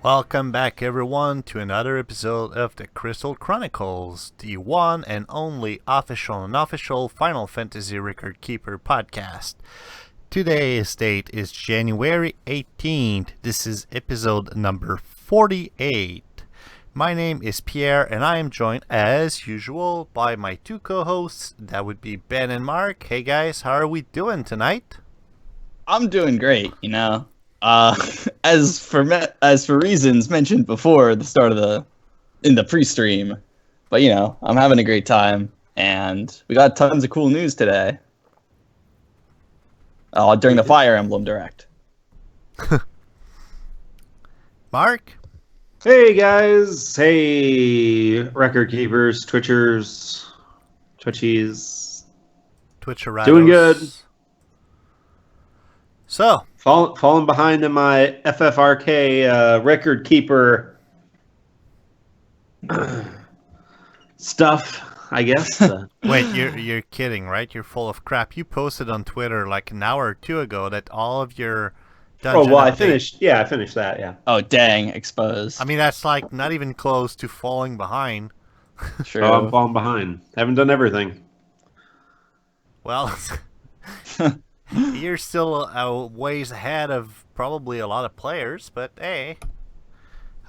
Welcome back, everyone, to another episode of the Crystal Chronicles, the one and only official and unofficial Final Fantasy Record Keeper podcast. Today's date is January 18th. This is episode number 48. My name is Pierre, and I am joined, as usual, by my two co-hosts. That would be Ben and Mark. Hey guys, how are we doing tonight? I'm doing great, as for reasons mentioned before at the start of the pre-stream, but I'm having a great time, and we got tons of cool news today. During the Fire Emblem Direct. Mark? Hey guys, hey record keepers, twitchers, twitchies. Twitcherados. Doing good. So, falling behind in my FFRK record keeper stuff, I guess. wait, you're kidding, right? You're full of crap. You posted on Twitter like an hour or two ago that all of your dungeon I finished that, yeah. Oh, dang, exposed. I mean, that's like not even close to falling behind. True. Oh, I'm falling behind. Haven't done everything. Well, you're still a ways ahead of probably a lot of players, but hey.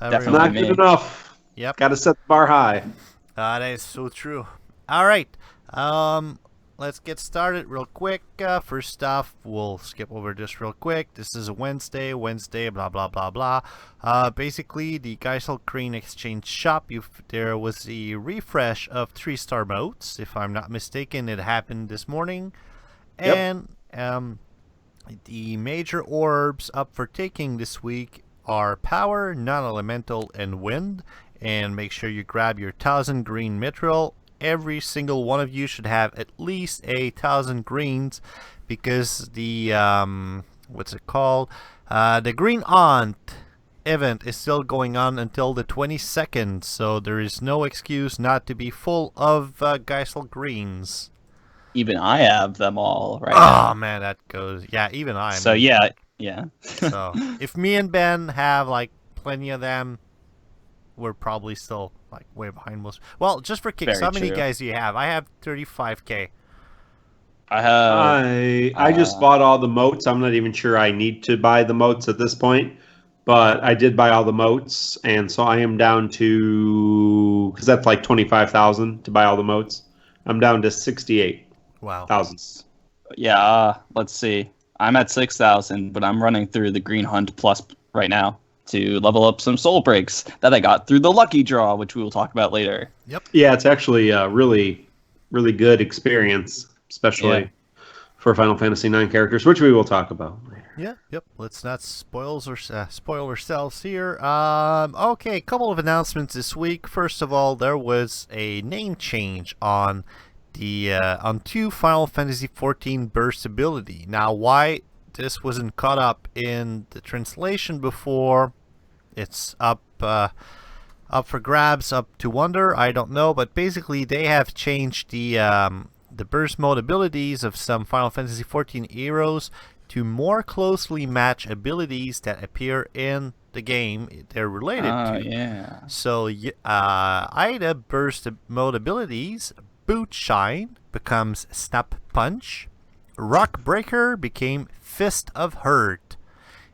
Definitely Not good enough. Yep. Got to set the bar high. That is so true. All right. Let's get started real quick. First off, we'll skip over this real quick. This is a Wednesday, blah, blah, blah, blah. Basically, the Gysalt Crane Exchange Shop, there was a refresh of 3-star modes. If I'm not mistaken, it happened this morning. Yep. And the major orbs up for taking this week are Power, Non-Elemental, and Wind. And make sure you grab your 1,000 green Mythril. Every single one of you should have at least 1,000 greens, because the what's it called? The Green Aunt event is still going on until the 22nd, so there is no excuse not to be full of Gysalt greens. Even I have them all right Oh now. man, that goes. Yeah, even I. So yeah. So if me and Ben have like plenty of them, we're probably still like way behind most. Well, just for kicks, Very how many true. guys do you have? I have 35k. I have. I just bought all the motes. I'm not even sure I need to buy the motes at this point, but I did buy all the motes, and so I am down to, because that's like 25,000 to buy all the motes. I'm down to 68,000. Wow. Yeah. Let's see. I'm at 6,000, but I'm running through the Green Hunt Plus right now to level up some soul breaks that I got through the lucky draw, which we will talk about later. Yep. Yeah, it's actually a really, really good experience, especially for Final Fantasy IX characters, which we will talk about later. Yeah. Yep. Let's not spoil ourselves here. Okay. A couple of announcements this week. First of all, there was a name change on the on 2 Final Fantasy XIV burst ability. Now, why this wasn't caught up in the translation before, it's up for grabs, up to wonder, I don't know, but basically they have changed the burst mode abilities of some Final Fantasy XIV heroes to more closely match abilities that appear in the game they're related to. Yeah. So Ida burst mode abilities: Boot Shine becomes Snap Punch, Rock Breaker became Fist of Hurt,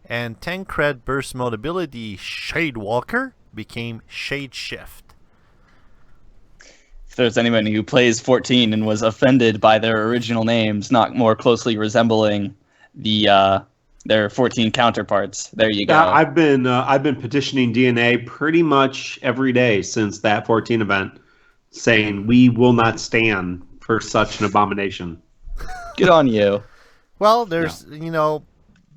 and Tancred burst mode ability Shade Walker became Shade Shift. If there's anybody who plays 14 and was offended by their original names not more closely resembling their 14 counterparts, there you go. I've been petitioning DeNA pretty much every day since that 14 event, saying we will not stand for such an abomination. Good on you. Well, there's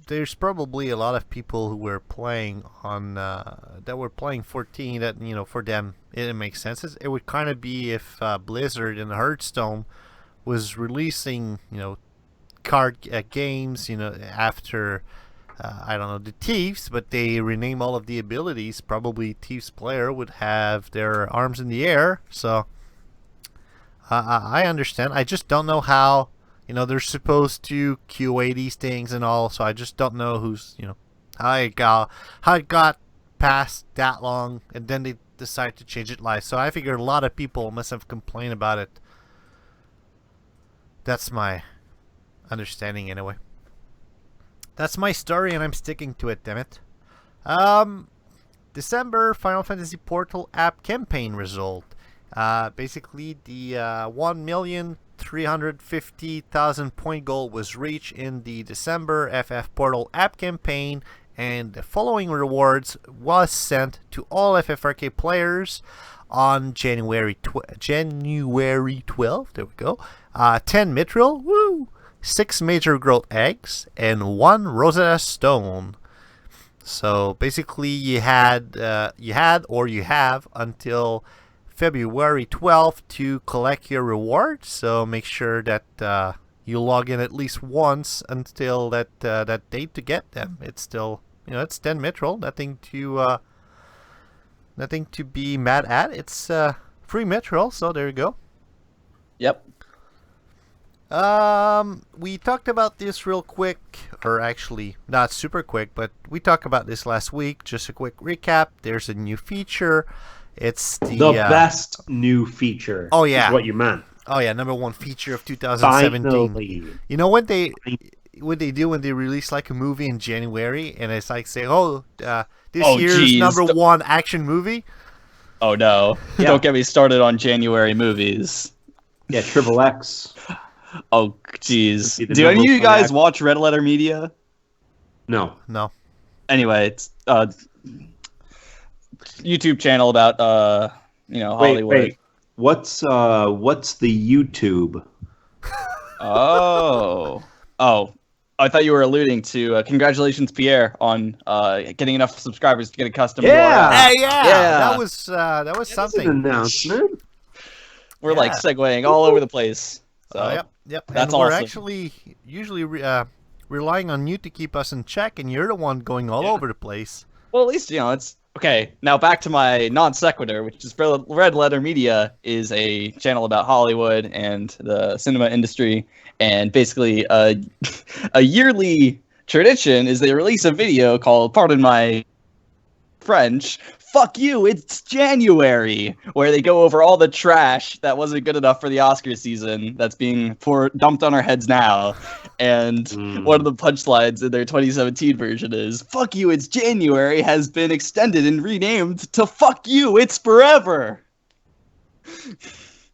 there's probably a lot of people who were playing on that were playing 14 that for them it makes sense. It would kind of be if Blizzard and Hearthstone was releasing card games after I don't know, the Thieves, but they rename all of the abilities. Probably Thieves player would have their arms in the air. So I understand. I just don't know how. They're supposed to QA these things and all, so I just don't know who's, how it got passed that long, and then they decided to change it live. So I figured a lot of people must have complained about it. That's my understanding anyway. That's my story, and I'm sticking to it, damn it. December Final Fantasy Portal app campaign result. Basically, the 1,350,000 point goal was reached in the December FF Portal app campaign, and the following rewards was sent to all FFRK players on January 12th. There we go. 10 Mythril, woo! 6 major growth eggs, and 1 Rosetta Stone. So basically, you have until February 12th to collect your rewards. So make sure that you log in at least once until that date to get them. It's still, it's 10 Mythril. Nothing to be mad at. It's free Mythril, so there you go. Yep. We talked about this real quick, or actually not super quick, but we talked about this last week. Just a quick recap. There's a new feature. It's the best new feature. Oh yeah, is what you meant. Oh yeah, #1 feature of 2017. Finally. You know what they do when they release like a movie in January, and it's like say, this year's #1 action movie. Oh no! Yeah. Don't get me started on January movies. Yeah, Triple X. Oh jeez. Do any of you guys watch Red Letter Media? No. Anyway, it's YouTube channel about Hollywood. Wait. What's the YouTube? Oh, I thought you were alluding to congratulations, Pierre, on getting enough subscribers to get accustomed to our That was something. An announcement. We're like segueing all over the place. So Yep. That's and we're awesome. actually usually relying on you to keep us in check, and you're the one going all over the place. Well, at least it's okay. Now back to my non sequitur, which is Red Letter Media is a channel about Hollywood and the cinema industry, and basically a yearly tradition is they release a video called, pardon my French, "Fuck you, it's January," where they go over all the trash that wasn't good enough for the Oscar season that's being dumped on our heads now. And one of the punchlines in their 2017 version is, "Fuck you, it's January" has been extended and renamed to "Fuck you, it's forever."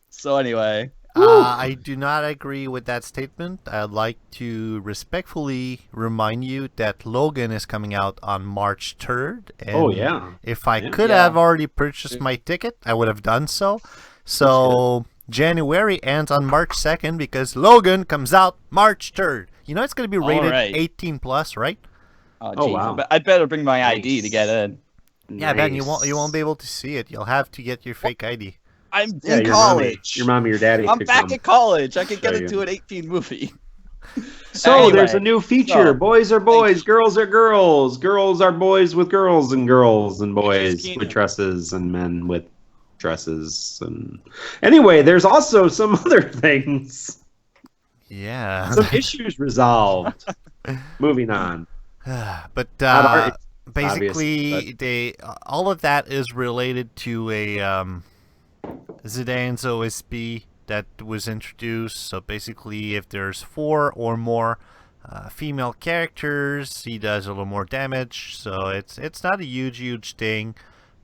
So anyway. I do not agree with that statement. I'd like to respectfully remind you that Logan is coming out on March 3rd. And if I could have already purchased my ticket, I would have done so. So January ends on March 2nd because Logan comes out March 3rd. It's going to be rated 18 plus, right? Oh wow! But I'd better bring my ID to get in. Yeah, Ben, you won't be able to see it. You'll have to get your fake ID. I'm in college. Your mommy, your daddy. I'm back at college. I could get into an 18 movie. So Anyway, there's a new feature. Boys are boys, girls are girls. Girls are boys with girls and boys with dresses and men with dresses. And anyway, there's also some other things. Yeah. Some issues resolved. Moving on. But basically, obvious, all of that is related to a Zidane's OSB that was introduced. So basically, if there's 4 or more female characters, he does a little more damage. So it's not a huge thing,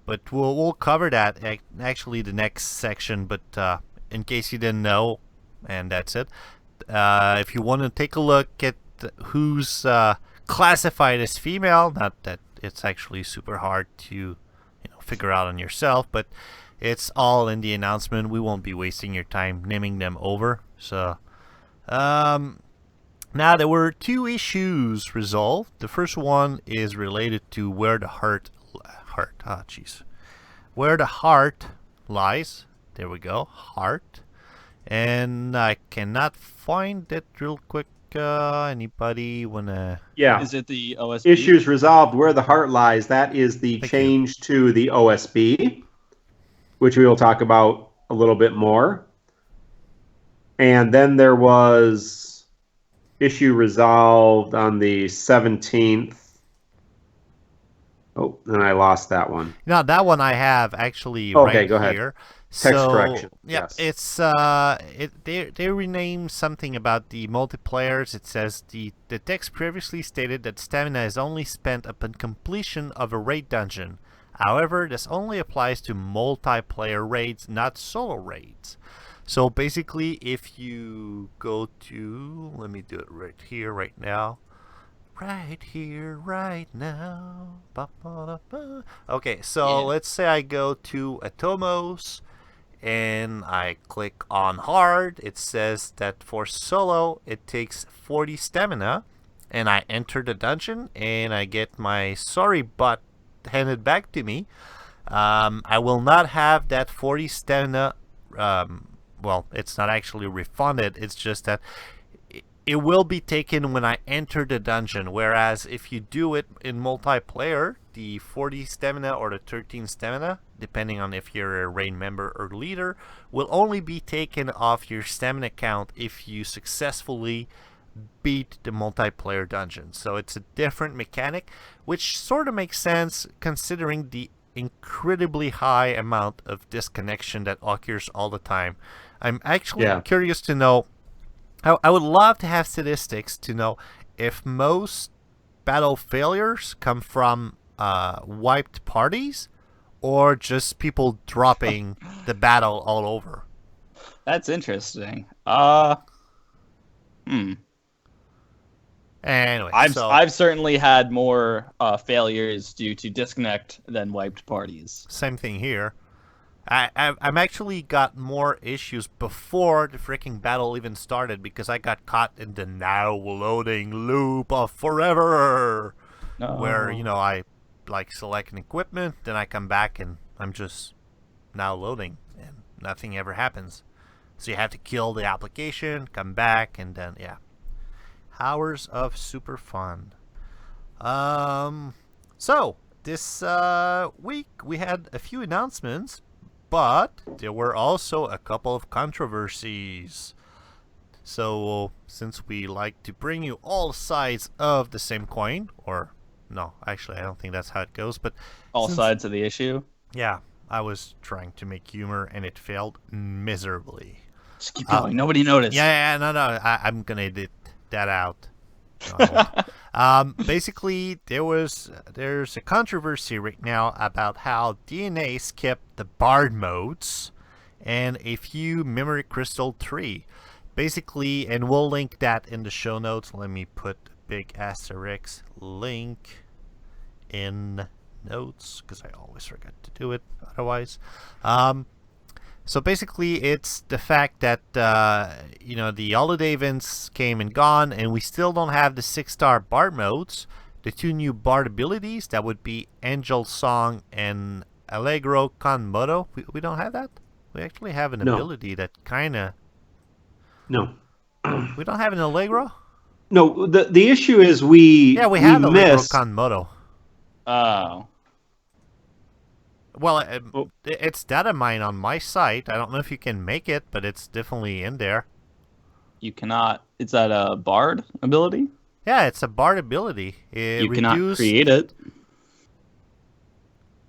but we'll cover that actually the next section. But in case you didn't know, and that's it. If you want to take a look at who's classified as female, not that it's actually super hard to figure out on yourself, but it's all in the announcement. We won't be wasting your time naming them over. So now there were 2 issues resolved. The first one is related to where the heart lies. There we go, heart. And I cannot find it real quick. Anybody wanna? Yeah. Is it the OSB? Issues resolved where the heart lies. That is the change to the OSB, which we will talk about a little bit more. And then there was issue resolved on the 17th Oh, and I lost that one. Now that one I have actually Okay, right go ahead. here. Text correction. Yeah, Yes. it's they renamed something about the multiplayers. It says the text previously stated that stamina is only spent upon completion of a raid dungeon. However, this only applies to multiplayer raids, not solo raids. So basically, if you go to, let me do it right here, right now. Right here, right now. Ba-ba-da-ba. Okay, so Yeah. let's say I go to Atomos and I click on hard. It says that for solo it takes 40 stamina, and I enter the dungeon and I get my sorry butt handed back to me. I will not have that 40 stamina. Well, it's not actually refunded. It's just that it will be taken when I enter the dungeon, whereas if you do it in multiplayer, the 40 stamina or the 13 stamina, depending on if you're a raid member or leader, will only be taken off your stamina count if you successfully beat the multiplayer dungeon. So it's a different mechanic, which sort of makes sense considering the incredibly high amount of disconnection that occurs all the time. I'm actually curious to know, I would love to have statistics to know if most battle failures come from wiped parties or just people dropping the battle all over. That's interesting. Anyway, I've certainly had more failures due to disconnect than wiped parties. Same thing here. I'm actually got more issues before the freaking battle even started because I got caught in the now loading loop of forever, where I like select an equipment, then I come back and I'm just now loading and nothing ever happens. So you have to kill the application, come back, and then hours of super fun. So this week we had a few announcements. But there were also a couple of controversies. So, since we like to bring you all sides of the same coin, or no, actually, I don't think that's how it goes, but all sides of the issue. Yeah, I was trying to make humor and it failed miserably. Just keep going. Nobody noticed. Yeah, no, I'm gonna edit that out. Basically, there's a controversy right now about how DeNA skipped the Bard modes and a few memory crystal tree. Basically, and we'll link that in the show notes. Let me put a big asterisk link in notes because I always forget to do it otherwise. So basically, it's the fact that the holiday events came and gone, and we still don't have the 6-star Bard modes. The 2 new Bard abilities, that would be Angel Song and Allegro con Moto. We don't have that. We actually have an ability that kind of. No. We don't have an Allegro. No. The issue is we have Allegro con Moto. Oh. Well, it's data mine on my site. I don't know if you can make it, but it's definitely in there. You cannot. Is that a Bard ability? Yeah, it's a Bard ability. You cannot create it.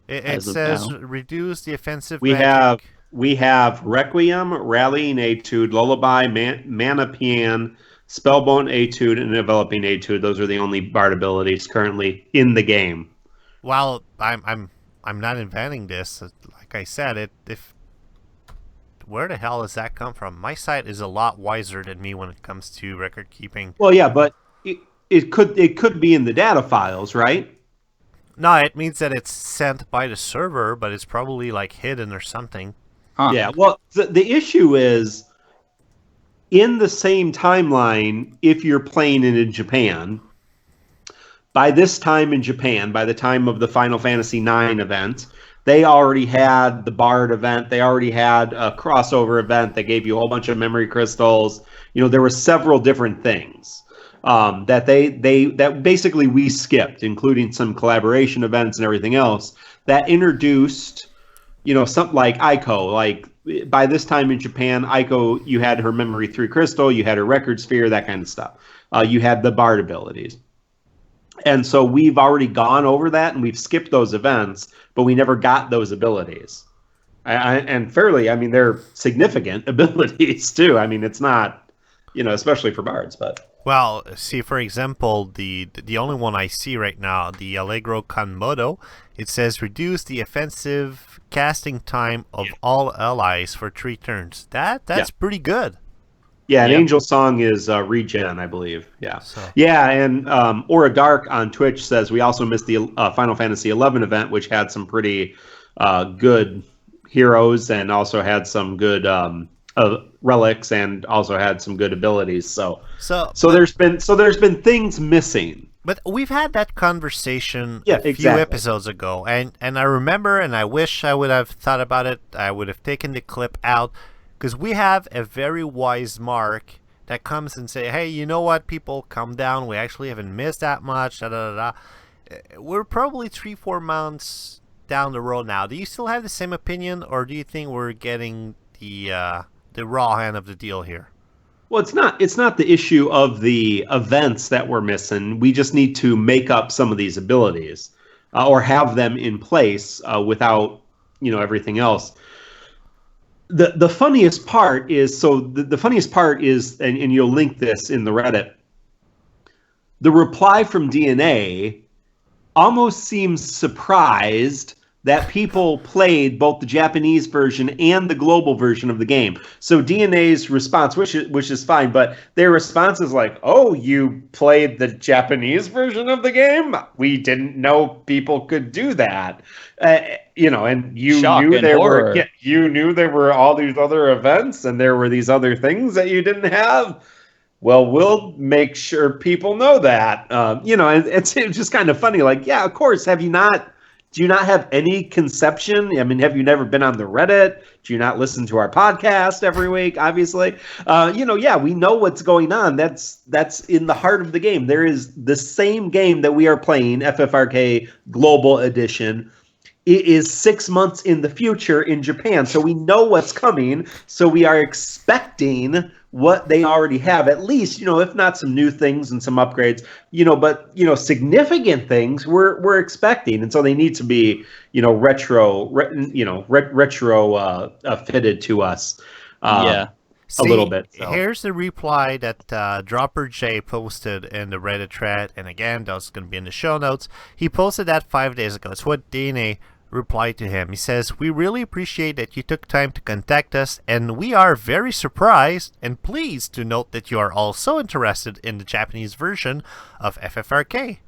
It says reduce the offensive magic. We have Requiem, Rallying Etude, Lullaby, Mana Pian, Spellbound Etude, and Developing Etude. Those are the only Bard abilities currently in the game. Well, I'm not inventing this. Like I said, where the hell does that come from? My site is a lot wiser than me when it comes to record keeping. Well, yeah, but it could be in the data files, right? No, it means that it's sent by the server, but it's probably like hidden or something. Huh. Yeah. Well, the issue is in the same timeline. If you're playing in Japan. By this time in Japan, by the time of the Final Fantasy IX event, they already had the Bard event. They already had a crossover event that gave you a whole bunch of memory crystals. There were several different things that basically we skipped, including some collaboration events and everything else that introduced, something like Aiko. Like by this time in Japan, Aiko, you had her memory 3 crystal, you had her record sphere, that kind of stuff. You had the Bard abilities. And so we've already gone over that, and we've skipped those events, but we never got those abilities. And fairly, I mean, they're significant abilities too. I mean, it's not, especially for bards, but. Well, see, for example, the only one I see right now, the Allegro con modo, it says reduce the offensive casting time of all allies for 3 turns. That's pretty good. Yeah, an Angel Song is regen, I believe. Yeah. So. Yeah, and Aura Dark on Twitch says we also missed the Final Fantasy XI event, which had some pretty good heroes and also had some good relics and also had some good abilities. So there's been things missing. But we've had that conversation a few episodes ago, and I remember, and I wish I would have thought about it. I would have taken the clip out, because we have a very wise Mark that comes and say, hey, you know what, people, calm down. We actually haven't missed that much. Da, da, da, da. We're probably 3-4 months down the road now. Do you still have the same opinion, or do you think we're getting the raw end of the deal here? Well, it's not the issue of the events that we're missing. We just need to make up some of these abilities or have them in place without everything else. The funniest part is the funniest part is, and you'll link this in the Reddit. The reply from DeNA almost seems surprised that people played both the Japanese version and the global version of the game. So DeNA's response, which is fine, but their response is like, "Oh, you played the Japanese version of the game? We didn't know people could do that." And you knew there were all these other events and there were these other things that you didn't have. Well, we'll make sure people know that. And it's just kind of funny. Like, yeah, of course. Do you not have any conception? I mean, have you never been on the Reddit? Do you not listen to our podcast every week? Obviously, we know what's going on. That's in the heart of the game. There is the same game that we are playing, FFRK Global Edition. It is 6 months in the future in Japan, so we know what's coming. So we are expecting what they already have, at least, if not some new things and some upgrades, but significant things we're expecting, and so they need to be, retro fitted to us. See, a little bit. So. Here's the reply that Dropper J posted in the Reddit thread, and again, that's going to be in the show notes. He posted that 5 days ago. It's what DeNA replied to him. He says, "We really appreciate that you took time to contact us, and we are very surprised and pleased to note that you are also interested in the Japanese version of FFRK.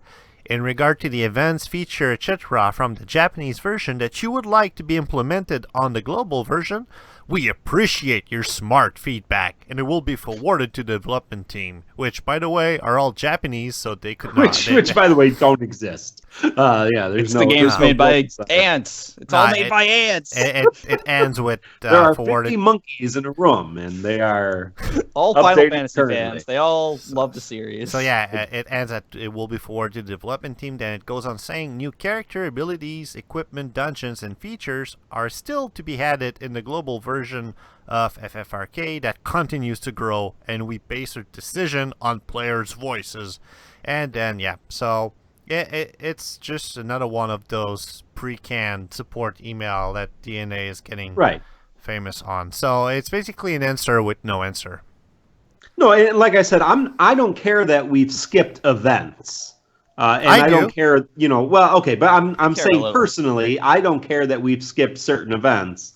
In regard to the events, feature, etc. from the Japanese version that you would like to be implemented on the global version, we appreciate your smart feedback, and it will be forwarded to the development team," which, by the way, are all Japanese, so they could not. Which, by the way, don't exist. There's the game's made by ants. It's all made by ants. It ends with there are forwarded. 50 monkeys in a room, and they are all Final Fantasy fans. They all love the series. So yeah, it ends at it will be forwarded to the development team. Then it goes on saying new character abilities, equipment, dungeons, and features are still to be added in the global version of FFRK that continues to grow, and we base our decision on players' voices. And then so it's just another one of those pre-canned support email that DeNA is getting famous on. So it's basically an answer with no answer. No, and like I said, I don't care that we've skipped events. I don't care, but I'm saying personally, I don't care that we've skipped certain events.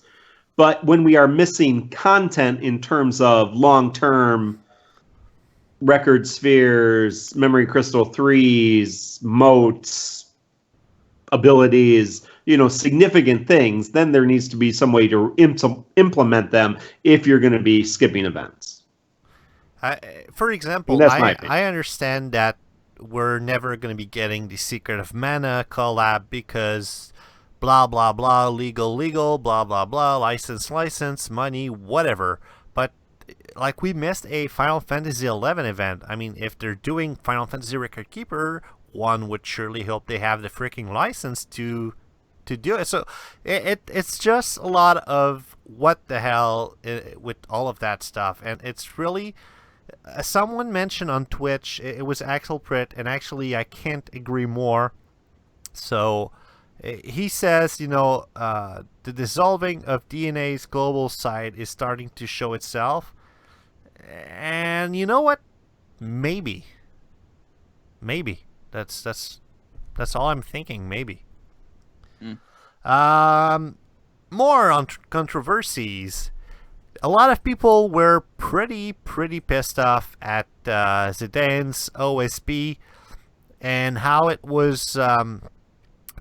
But when we are missing content in terms of long-term record spheres, memory crystal 3s, motes, abilities, significant things, then there needs to be some way to implement them if you're going to be skipping events. For example, I understand that we're never going to be getting the Secret of Mana collab because blah, blah, blah, legal, blah, blah, blah, license, money, whatever. But, like, we missed a Final Fantasy XI event. I mean, if they're doing Final Fantasy Record Keeper, one would surely hope they have the freaking license to do it. So, it's just a lot of what the hell with all of that stuff. And it's really Someone mentioned on Twitch, it was Axel Pritt, and actually I can't agree more. So he says, the dissolving of DeNA's global site is starting to show itself. And you know what? Maybe. That's all I'm thinking. Maybe. More on controversies. A lot of people were pretty pissed off at Zidane's OSB and how it was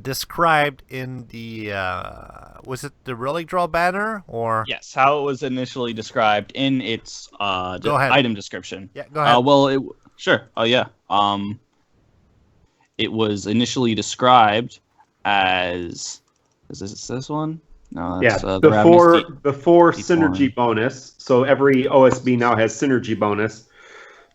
described in the was it the Relic Draw banner, or Yes, how it was initially described in its item description. Yeah, go ahead. Sure. Oh yeah. It was initially described as, is this one? No, that's Yeah, the Ravenous before synergy bonus. So every OSB now has synergy bonus.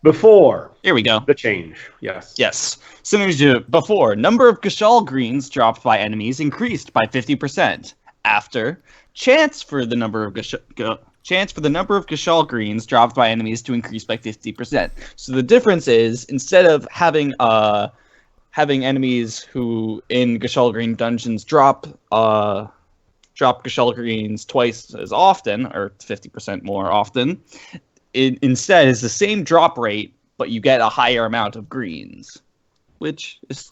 Before Here we go. the change, yes. Yes. Synergy before. Number of Gysalt greens dropped by enemies increased by 50%. After, chance for the number of Gysalt greens dropped by enemies to increase by 50%. So the difference is, instead of having enemies who in Gysalt green dungeons drop Gysalt greens twice as often, or 50% more often, it instead is the same drop rate, but you get a higher amount of greens, which is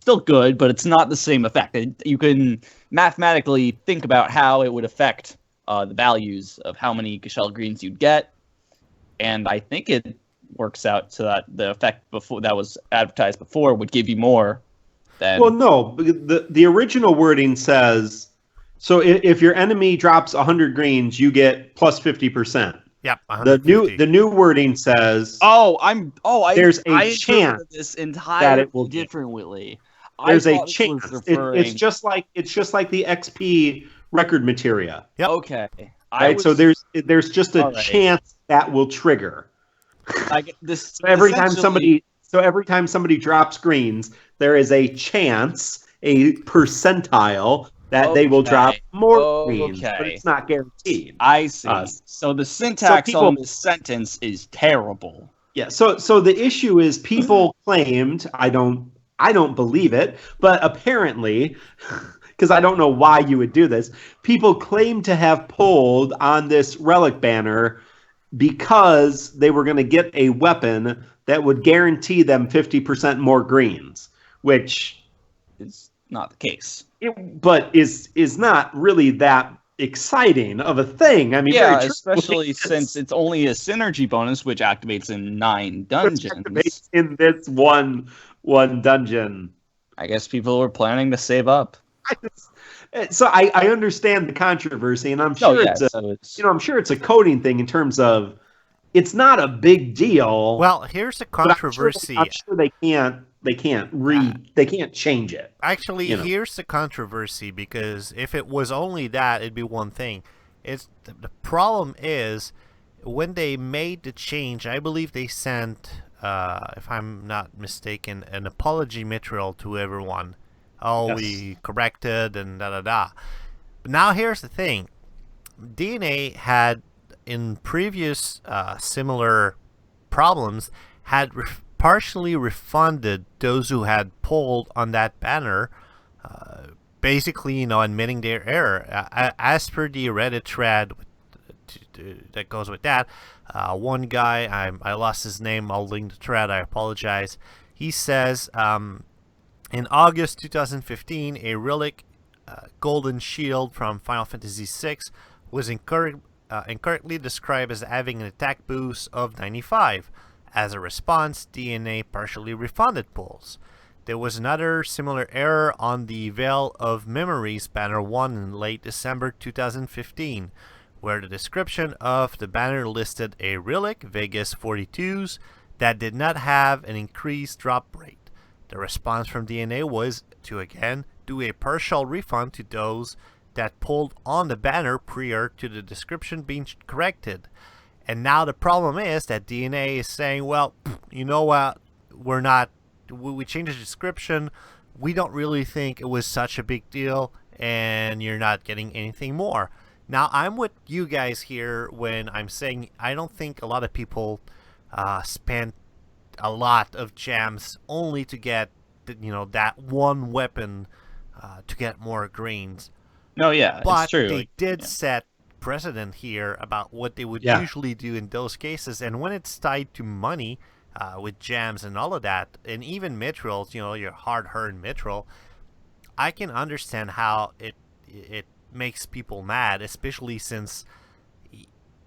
still good, but it's not the same effect. You can mathematically think about how it would affect the values of how many Gysalt greens you'd get, and I think it works out so that the effect before that was advertised before would give you more than... Well, no, the original wording says, so if your enemy drops 100 greens, you get plus 50%. Yeah, the new wording says, there's a chance this entirely that it will differently. There's a chance. It's just like the XP record materia. Yep. Okay. Right. So there's just a chance that will trigger. So every time somebody drops greens, there is a chance, a percentile, that they will drop more greens, but it's not guaranteed. I see. So the syntax on this sentence is terrible. Yeah. So the issue is people claimed, I don't believe it, but apparently, because I don't know why you would do this, people claim to have pulled on this relic banner because they were going to get a weapon that would guarantee them 50% more greens, which is not the case. But is not really that exciting of a thing. I mean, yeah, especially since it's only a synergy bonus, which activates in 9 dungeons. Activates in this one dungeon. I guess people were planning to save up. So I understand the controversy, and I'm sure I'm sure it's a coding thing in terms of it's not a big deal. Well, here's the controversy. I'm sure they can't change it. Actually, here's the controversy, because if it was only that, it'd be one thing. It's the problem is when they made the change, I believe they sent, if I'm not mistaken, an apology Mythril to everyone. We corrected and da-da-da. But now here's the thing. DeNA had, in previous similar problems, had partially refunded those who had pulled on that banner, basically, admitting their error. As per the Reddit thread that goes with that, one guy, I lost his name, I'll link the thread, I apologize. He says, in August 2015, a relic golden shield from Final Fantasy VI was incorrectly described as having an attack boost of 95. As a response, DeNA partially refunded pulls. There was another similar error on the Veil of Memories banner 1 in late December 2015, where the description of the banner listed a relic, Vegas 42s, that did not have an increased drop rate. The response from DeNA was to again do a partial refund to those that pulled on the banner prior to the description being corrected. And now the problem is that DeNA is saying, well, you know what, we changed the description, we don't really think it was such a big deal, and you're not getting anything more. Now, I'm with you guys here when I'm saying I don't think a lot of people spent a lot of gems only to get that one weapon to get more greens. No, yeah, it's But true. they did set precedent here about what they would usually do in those cases, and when it's tied to money, with gems and all of that, and even Mythril, your hard-earned Mythril, I can understand how it makes people mad, especially since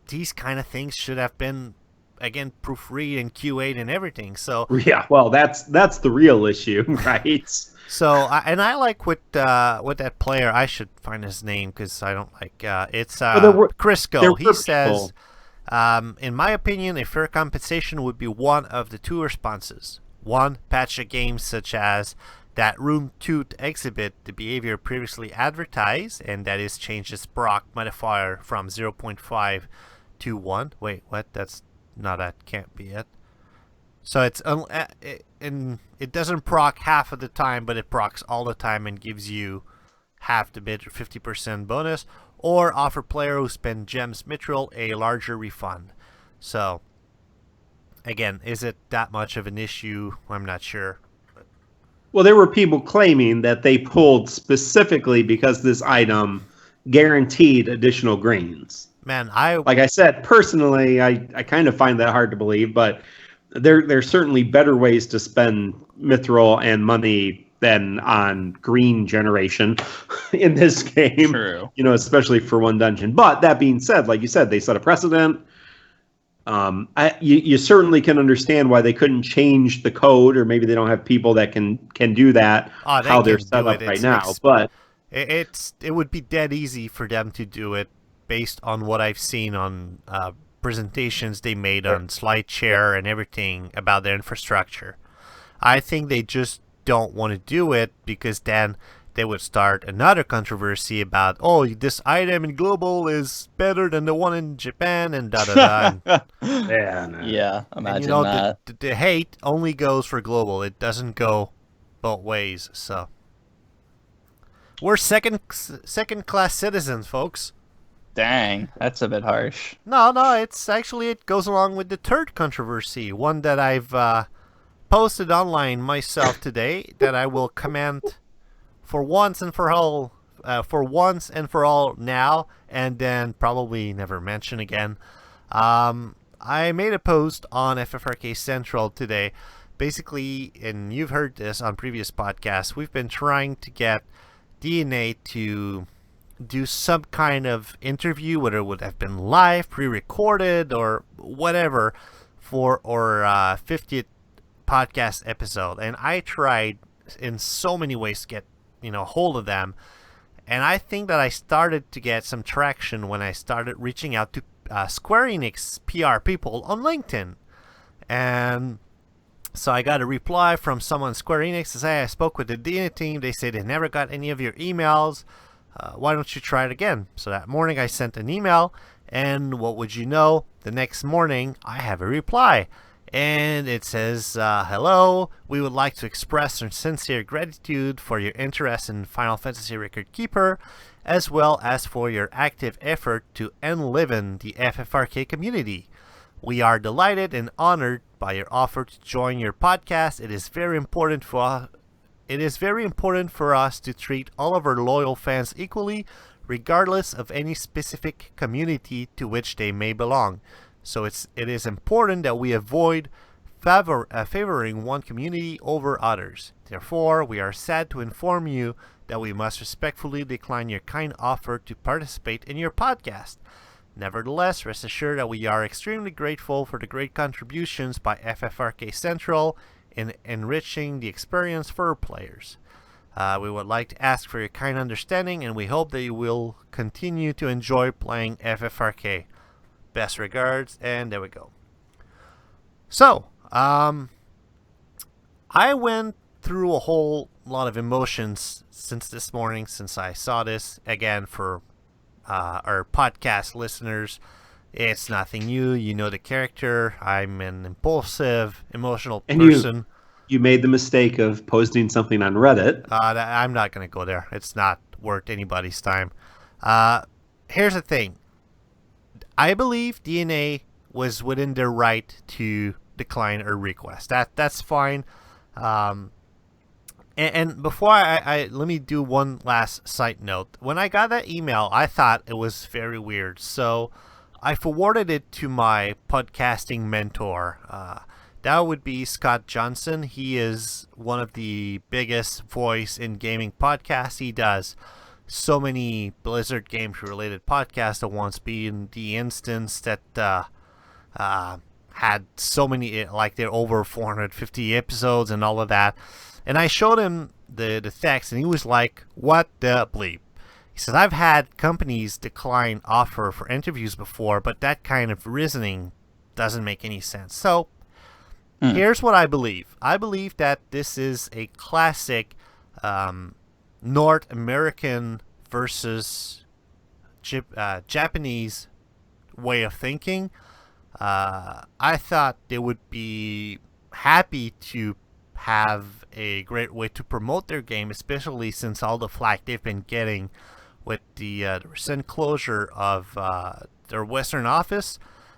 these kind of things should have been, again, proofread and QA'd and everything. So yeah, well, that's the real issue, right? So I like what that player, I should find his name because I don't like it's Crisco. He says, in my opinion, a fair compensation would be one of the two responses. One, patch a game such as that Room 2 to exhibit the behavior previously advertised, and that is change its proc modifier from 0.5 to 1. Wait, what? That can't be it. So it's it doesn't proc half of the time, but it procs all the time and gives you half the bid or 50% bonus, or offer player who spend gems Mythril a larger refund. So again, is it that much of an issue? I'm not sure. Well, there were people claiming that they pulled specifically because this item guaranteed additional greens. Man, like I said, personally, I kind of find that hard to believe, but there's certainly better ways to spend Mythril and money than on green generation in this game. True. Especially for one dungeon. But that being said, like you said, they set a precedent. You certainly can understand why they couldn't change the code, or maybe they don't have people that can do that. How they're set up right now, but it would be dead easy for them to do it based on what I've seen on presentations they made on SlideShare and everything about their infrastructure. I think they just don't want to do it because then they would start another controversy about, this item in global is better than the one in Japan and da-da-da. Yeah, imagine that. The hate only goes for global. It doesn't go both ways. So we're second-class citizens, folks. Dang, that's a bit harsh. No, it goes along with the third controversy, one that I've posted online myself today that I will comment for once and for all now, and then probably never mention again. I made a post on FFRK Central today. Basically, and you've heard this on previous podcasts, we've been trying to get DeNA to do some kind of interview, whether it would have been live, pre-recorded, or whatever, for our 50th podcast episode. And I tried in so many ways to get hold of them, and I think that I started to get some traction when I started reaching out to Square Enix PR people on LinkedIn. And so I got a reply from someone at Square Enix to say, I spoke with the DeNA team. They say they never got any of your emails. Why don't you try it again? So that morning I sent an email, and what would you know, the next morning I have a reply. And it says, hello, we would like to express our sincere gratitude for your interest in Final Fantasy Record Keeper, as well as for your active effort to enliven the FFRK community. We are delighted and honored by your offer to join your podcast. It is very important for us to treat all of our loyal fans equally, regardless of any specific community to which they may belong. So it is important that we avoid favoring one community over others. Therefore, we are sad to inform you that we must respectfully decline your kind offer to participate in your podcast. Nevertheless, rest assured that we are extremely grateful for the great contributions by FFRK Central in enriching the experience for our players. We would like to ask for your kind understanding, and we hope that you will continue to enjoy playing FFRK. Best regards, and there we go. So, I went through a whole lot of emotions since this morning, since I saw this. Again, for our podcast listeners, it's nothing new. You know the character. I'm an impulsive, emotional person. You made the mistake of posting something on Reddit. I'm not going to go there. It's not worth anybody's time. Here's the thing. I believe DeNA was within their right to decline a request. That's fine. And before I let me do one last side note. When I got that email, I thought it was very weird. So I forwarded it to my podcasting mentor. That would be Scott Johnson. He is one of the biggest voice in gaming podcasts. He does so many Blizzard games related podcasts at once, being the instance that had so many, like they're over 450 episodes and all of that. And I showed him the text, and he was like, what the bleep? He says, I've had companies decline offer for interviews before, but that kind of reasoning doesn't make any sense. So here's what I believe. I believe that this is a classic North American versus Japanese way of thinking. I thought they would be happy to have a great way to promote their game, especially since all the flack they've been getting with the recent closure of their Western office.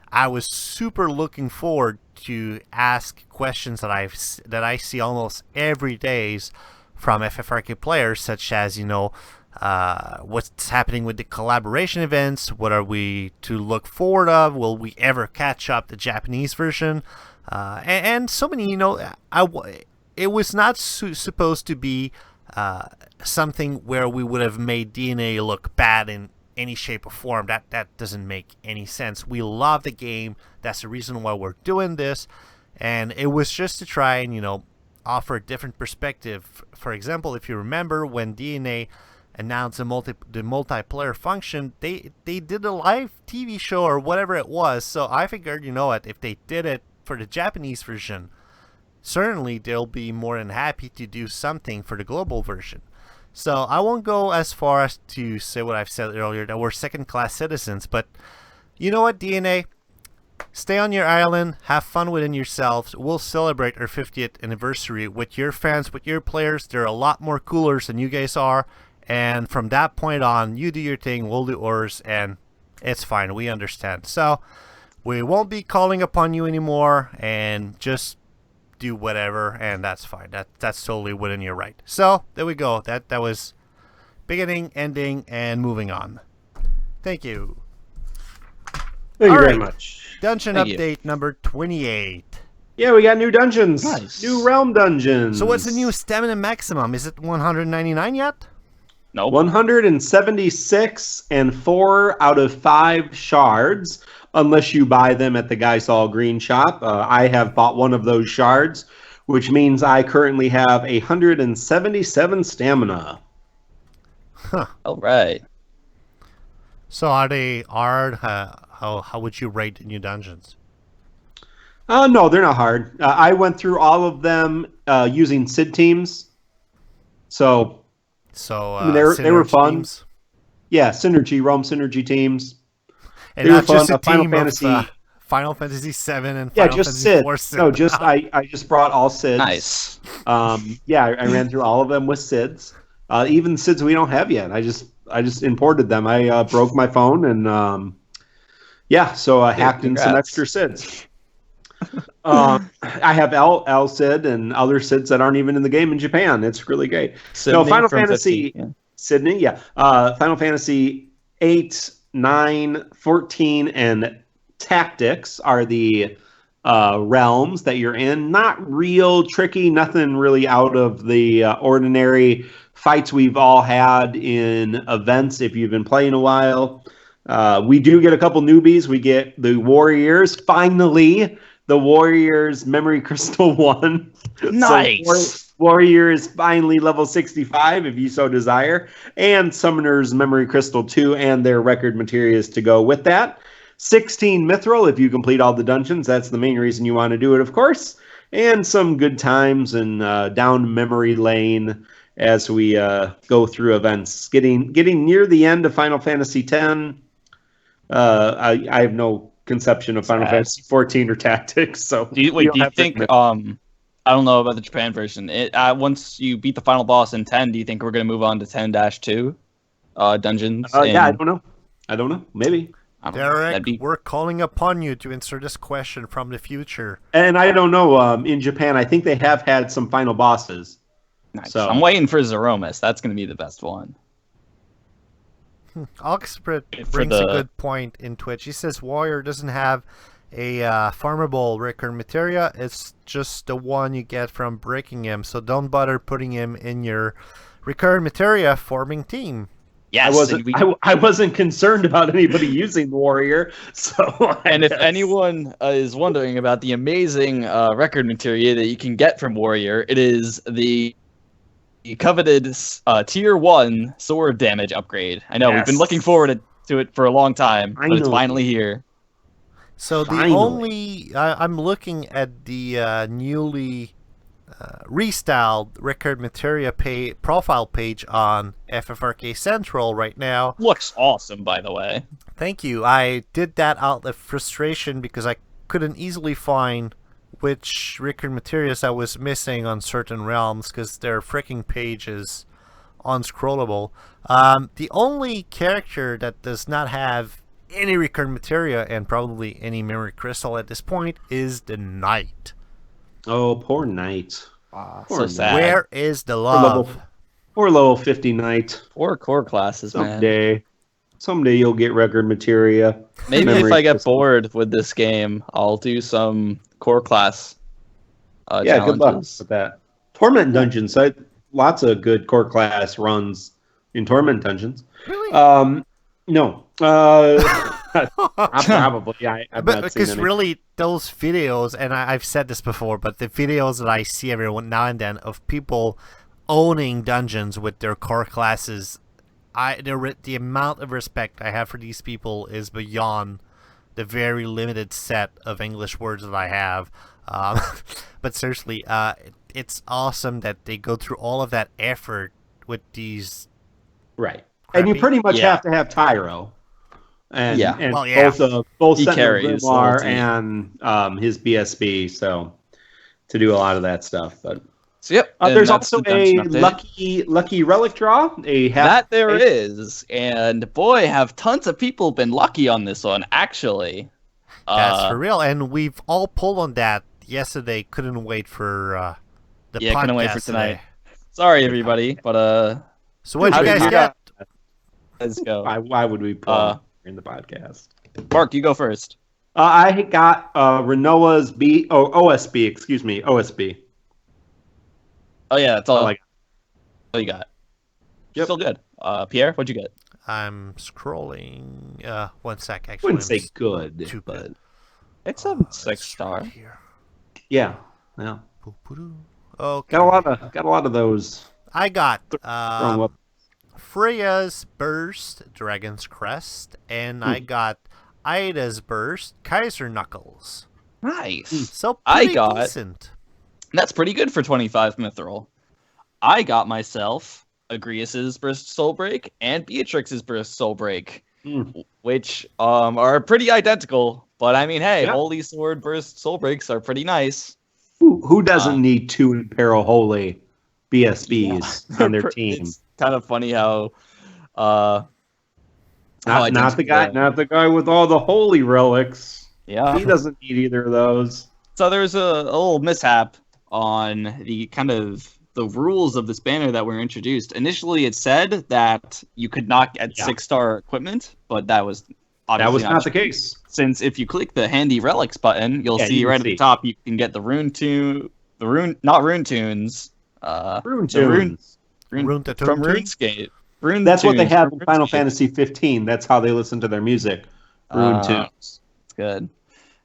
I was super looking forward to ask questions that I see almost every day from FFRK players, such as, what's happening with the collaboration events? What are we to look forward of? Will we ever catch up the Japanese version? And so many, it was not supposed to be something where we would have made DeNA look bad in any shape or form. That doesn't make any sense. We love the game. That's the reason why we're doing this. And it was just to try and, offer a different perspective. For example, if you remember when DeNA announced the multiplayer function, they did a live TV show or whatever it was. So I figured, if they did it for the Japanese version, certainly they'll be more than happy to do something for the global version. So I won't go as far as to say what I've said earlier, that we're second-class citizens. But you know what, DeNA? Stay on your island, have fun within yourselves. We'll celebrate our 50th anniversary with your fans, with your players. They're a lot more coolers than you guys are. And from that point on, you do your thing, we'll do ours, and it's fine. We understand. So we won't be calling upon you anymore, and just do whatever, and that's fine. That's totally within your right. So there we go. That was beginning, ending, and moving on. Thank you. Thank you very much. Dungeon update number 28. Yeah, we got new dungeons. Nice. New realm dungeons. So what's the new stamina maximum? Is it 199 yet? No. 176 and 4 out of 5 shards, unless you buy them at the Gysalt Green Shop. I have bought one of those shards, which means I currently have 177 stamina. Huh. All right. So are they hard? How would you rate the new dungeons? No, they're not hard. I went through all of them using Sid teams. So they were fun. Teams? Yeah, realm synergy teams. And not just a Final Fantasy. Final Fantasy 7 and Final Fantasy Sid. 4 Sid. No, I just brought all Sids. Nice. I ran through all of them with Sids. Even Sids we don't have yet. I just imported them. I broke my phone and so I hacked in some extra Sids. I have L Sid and other Sids that aren't even in the game in Japan. It's really great. Sydney Final Fantasy 50, yeah. Sydney, yeah. Final Fantasy 8, 9, 14, and Tactics are the realms that you're in. Not real tricky, nothing really out of the ordinary fights we've all had in events if you've been playing a while. We do get a couple newbies. We get the Warriors. Finally, the Warriors Memory Crystal 1. Nice. So Warrior is finally level 65 if you so desire. And Summoner's Memory Crystal 2 and their record materials to go with that. 16 Mythril if you complete all the dungeons. That's the main reason you want to do it, of course. And some good times and down memory lane as we go through events. Getting near the end of Final Fantasy X. I have no conception of Final Fantasy 14 or Tactics. So do you think? I don't know about the Japan version. Once you beat the final boss in 10, do you think we're going to move on to 10-2 dungeons? Yeah, I don't know. Maybe. I don't know. Derek, That'd be we're calling upon you to answer this question from the future. And I don't know. In Japan, I think they have had some final bosses. nice. So- I'm waiting for Zeromus. That's going to be the best one. Oxford For brings a the- good point in Twitch. He says Warrior doesn't have a farmable recurrent materia. It's just the one you get from breaking him. So don't bother putting him in your recurrent materia forming team. Yes, I wasn't concerned about anybody using Warrior. So, And if anyone is wondering about the amazing record materia that you can get from Warrior, it is the coveted tier 1 sword damage upgrade. I know, we've been Yes. looking forward to it for a long time, but it's Finally. finally here. So the Finally. only I'm looking at the newly restyled record materia profile page on FFRK Central right now. Looks awesome, by the way. Thank you. I did that out of frustration because I couldn't easily find which record materials I was missing on certain realms because their freaking page is unscrollable. The only character that does not have any record materia and probably any memory crystal at this point is the Knight. oh, poor Knight. So Poor sad. Where is the level- love? Poor level 50 Knight. Poor core classes, man. Someday you'll get record materia. Maybe Memory if I get crystal. bored with this game, I'll do some core class Yeah, good luck challenges. with that. Torment dungeons. Lots of good core class runs in Torment dungeons. Really? No. Probably. I've But not seen because any. really, those videos, and I've said this before, but the videos that I see every now and then of people owning dungeons with their core classes, the amount of respect I have for these people is beyond the very limited set of English words that I have. But seriously, it's awesome that they go through all of that effort with these. Right. And you Crappy. pretty much Yeah. have to have Tyro. And, Yeah. and Well, yeah. both He Sentinel carries the whole Grimoire team. and his BSB, so to do a lot of that stuff. But So yep. and there's that's also the dungeon a update. lucky relic draw. That there is, and boy, have tons of people been lucky on this one. Actually, That's for real, and we've all pulled on that yesterday. Couldn't wait for the podcast couldn't wait for tonight. today. Sorry everybody, but So what did you How guys did get? let's go. why would we pull in the podcast? Mark, you go first. I got Renoa's OSB. Excuse me, OSB. Oh yeah, that's all. I like- all you got. Yep. Still good. Pierre, what'd you get? I'm scrolling. 1 sec. I Actually, wouldn't say good, too but good. It's a Let's 6-star. right here. yeah. Okay. Got a lot of those. I got Thrown up. Freya's Burst, Dragon's Crest, and I got Ida's Burst, Kaiser Knuckles. Nice. So I pretty got- decent. That's pretty good for 25 Mythril. I got myself Agrius's Burst Soul Break and Beatrix's Burst Soul Break, which are pretty identical. But I mean, hey, Yeah. Holy Sword Burst Soul Breaks are pretty nice. Who doesn't need two Imperial Holy BSBs on their team? It's kind of funny how how Not the identical guy, they are. not the guy with all the holy relics. Yeah. He doesn't need either of those. So there's a little mishap on the kind of the rules of this banner that were introduced. Initially, it said that you could not get Yeah. 6-star equipment, but that was obviously That was not the true. case. Since if you click the handy relics button, you'll Yeah, see you can right at see. the top you can get the rune not rune tunes, Rune the rune tunes. Rune to from Tune Tune? RuneScape. Rune That's what they tunes have from in Final RuneScape. Fantasy 15. That's how they listen to their music. Rune tunes. It's good.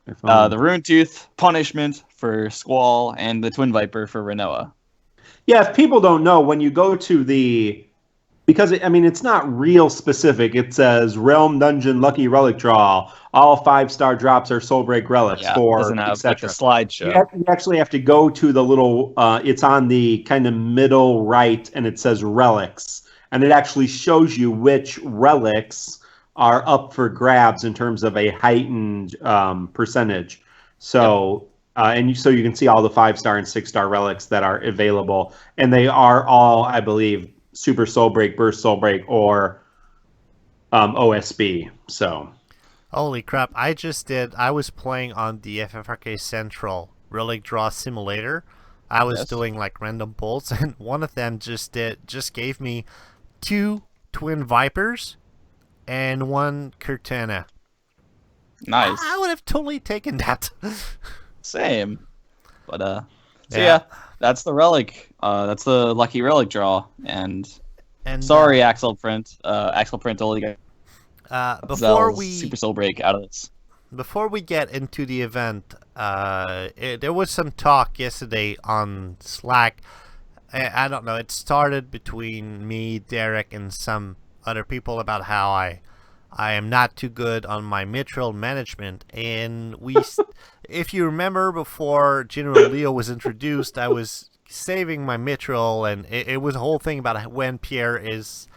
They're fun. The Rune Tooth punishment for Squall and the Twin Viper for Renoa. Yeah, if people don't know, when you go to because it's not real specific. It says Realm Dungeon Lucky Relic Draw. All 5-star drops are Soul Break relics Yeah, for doesn't have like a etc. slideshow. You actually have to go to the little. It's on the kind of middle right, and it says relics, and it actually shows you which relics are up for grabs in terms of a heightened percentage. So. So you can see all the 5-star and 6-star relics that are available, and they are all, I believe, Super Soul Break, Burst Soul Break, or OSB. So Holy crap, I was playing on the FFRK Central Relic Draw simulator. I was Yes. doing like random pulls, and one of them just gave me 2 Twin Vipers and 1 Curtana. Nice. I would have totally taken that. Same. But so yeah, that's the relic. That's the lucky relic draw. And sorry, Axel Print. Axel Print only got before Super Soul Break out of this. Before we get into the event, there was some talk yesterday on Slack. I don't know. It started between me, Derek, and some other people about how I am not too good on my Mythril management. And if you remember, before General Leo was introduced, I was saving my Mythril, and it was a whole thing about when Pierre is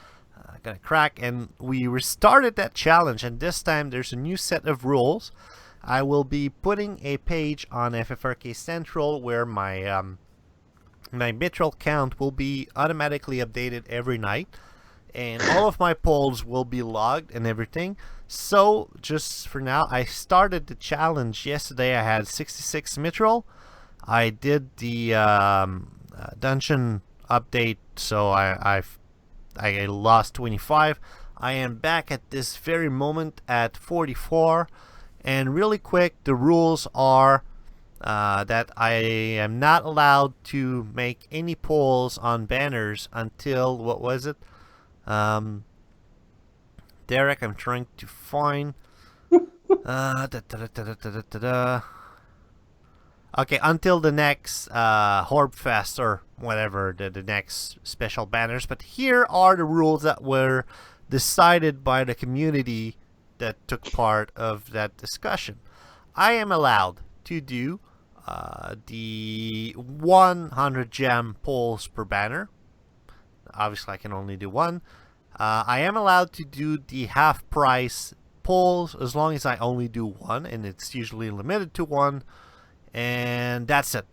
gonna crack, and we restarted that challenge, and this time there's a new set of rules. I will be putting a page on FFRK Central where my my Mythril count will be automatically updated every night, and all of my polls will be logged and everything. So just for now, I started the challenge yesterday. I had 66 Mythril. I did the dungeon update, so I lost 25. I am back at this very moment at 44. And really quick, the rules are that I am not allowed to make any polls on banners until, what was it? Derek, I'm trying to find. Okay, until the next Horbfest or whatever, the next special banners. But here are the rules that were decided by the community that took part of that discussion. I am allowed to do the 100 gem polls per banner. Obviously, I can only do one. I am allowed to do the half price polls as long as I only do one, and it's usually limited to one. And that's it.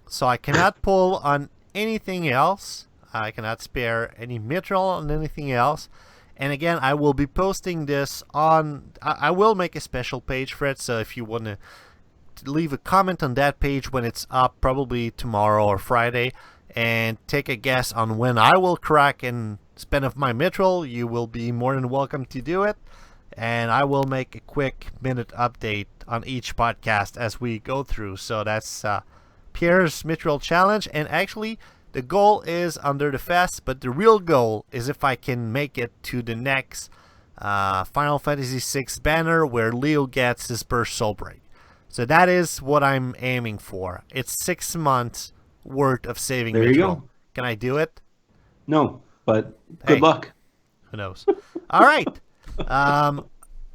So I cannot pull on anything else. I cannot spare any Mythril on anything else. And again, I will be posting this on... I will make a special page for it, so if you want to leave a comment on that page when it's up, probably tomorrow or Friday, and take a guess on when I will crack and spend of my Mythril, you will be more than welcome to do it. And I will make a quick minute update on each podcast as we go through. So that's Pierre's Mythril challenge. And actually, the goal is under the fest, but the real goal is if I can make it to the next Final Fantasy VI banner where Leo gets his burst soul break. So that is what I'm aiming for. It's 6 months worth of saving There Mythril. you go. Can I do it? No, but good Hey. luck. Who knows? All right.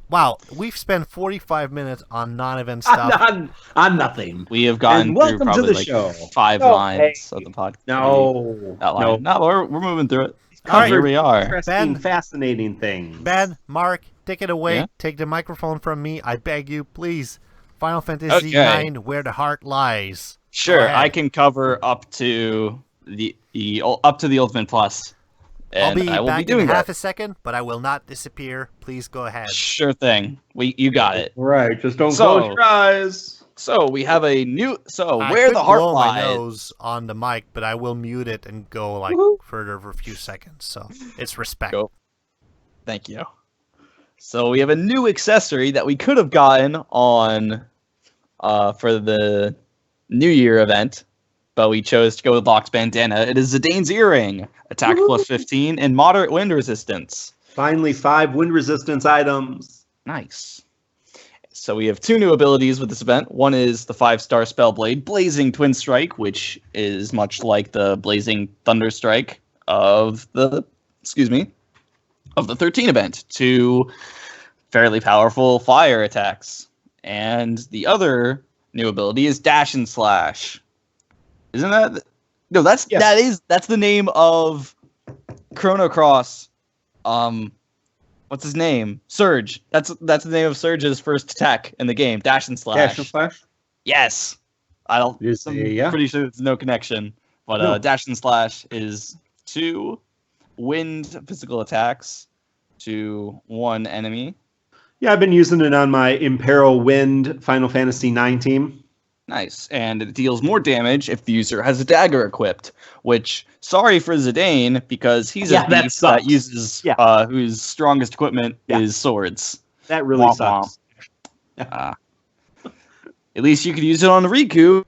Wow, we've spent 45 minutes on non-event stuff. On nothing. We have gone And through welcome to probably the like show. 5 No, lines hey. of the podcast. No. That line. No, we're moving through it. All right. Here we are. Interesting, Ben. fascinating things. Ben, Mark, take it away. Yeah? Take the microphone from me. I beg you, please. Final Fantasy Okay. IX, Where the Heart Lies. Sure, Go ahead. I can cover up to the Ultimate Plus, I'll and be I will back be doing in half that. a second, but I will not disappear. Please go ahead. Sure thing. You got it. Right, just don't So- close your eyes. So we have a new. So I where could the heart blow my lies. nose on the mic, but I will mute it and go like Woohoo. further for a few seconds. So it's respect. Go. Thank you. So we have a new accessory that we could have gotten on for the New Year event, but we chose to go with Locke's bandana. It is Zidane's earring, attack plus 15 and moderate wind resistance. Finally, 5 wind resistance items. Nice. So we have 2 new abilities with this event. One is the 5-star spell blade, Blazing Twin Strike, which is much like the Blazing Thunder Strike of the 13 event. 2 fairly powerful fire attacks. And the other new ability is Dash and Slash. Isn't that? No, that's Yes. that's the name of Chrono Cross. What's his name? Surge. That's the name of Surge's first attack in the game. Dash and Slash. Dash and slash. Yes. I'm Yeah. pretty sure there's no connection. But No. Dash and Slash is 2 wind physical attacks to 1 enemy. Yeah, I've been using it on my Imperil Wind Final Fantasy IX team. Nice. And it deals more damage if the user has a dagger equipped, which, sorry for Zidane, because he's a beast that uses, whose strongest equipment is swords. That really Womp sucks. At least you could use it on Riku.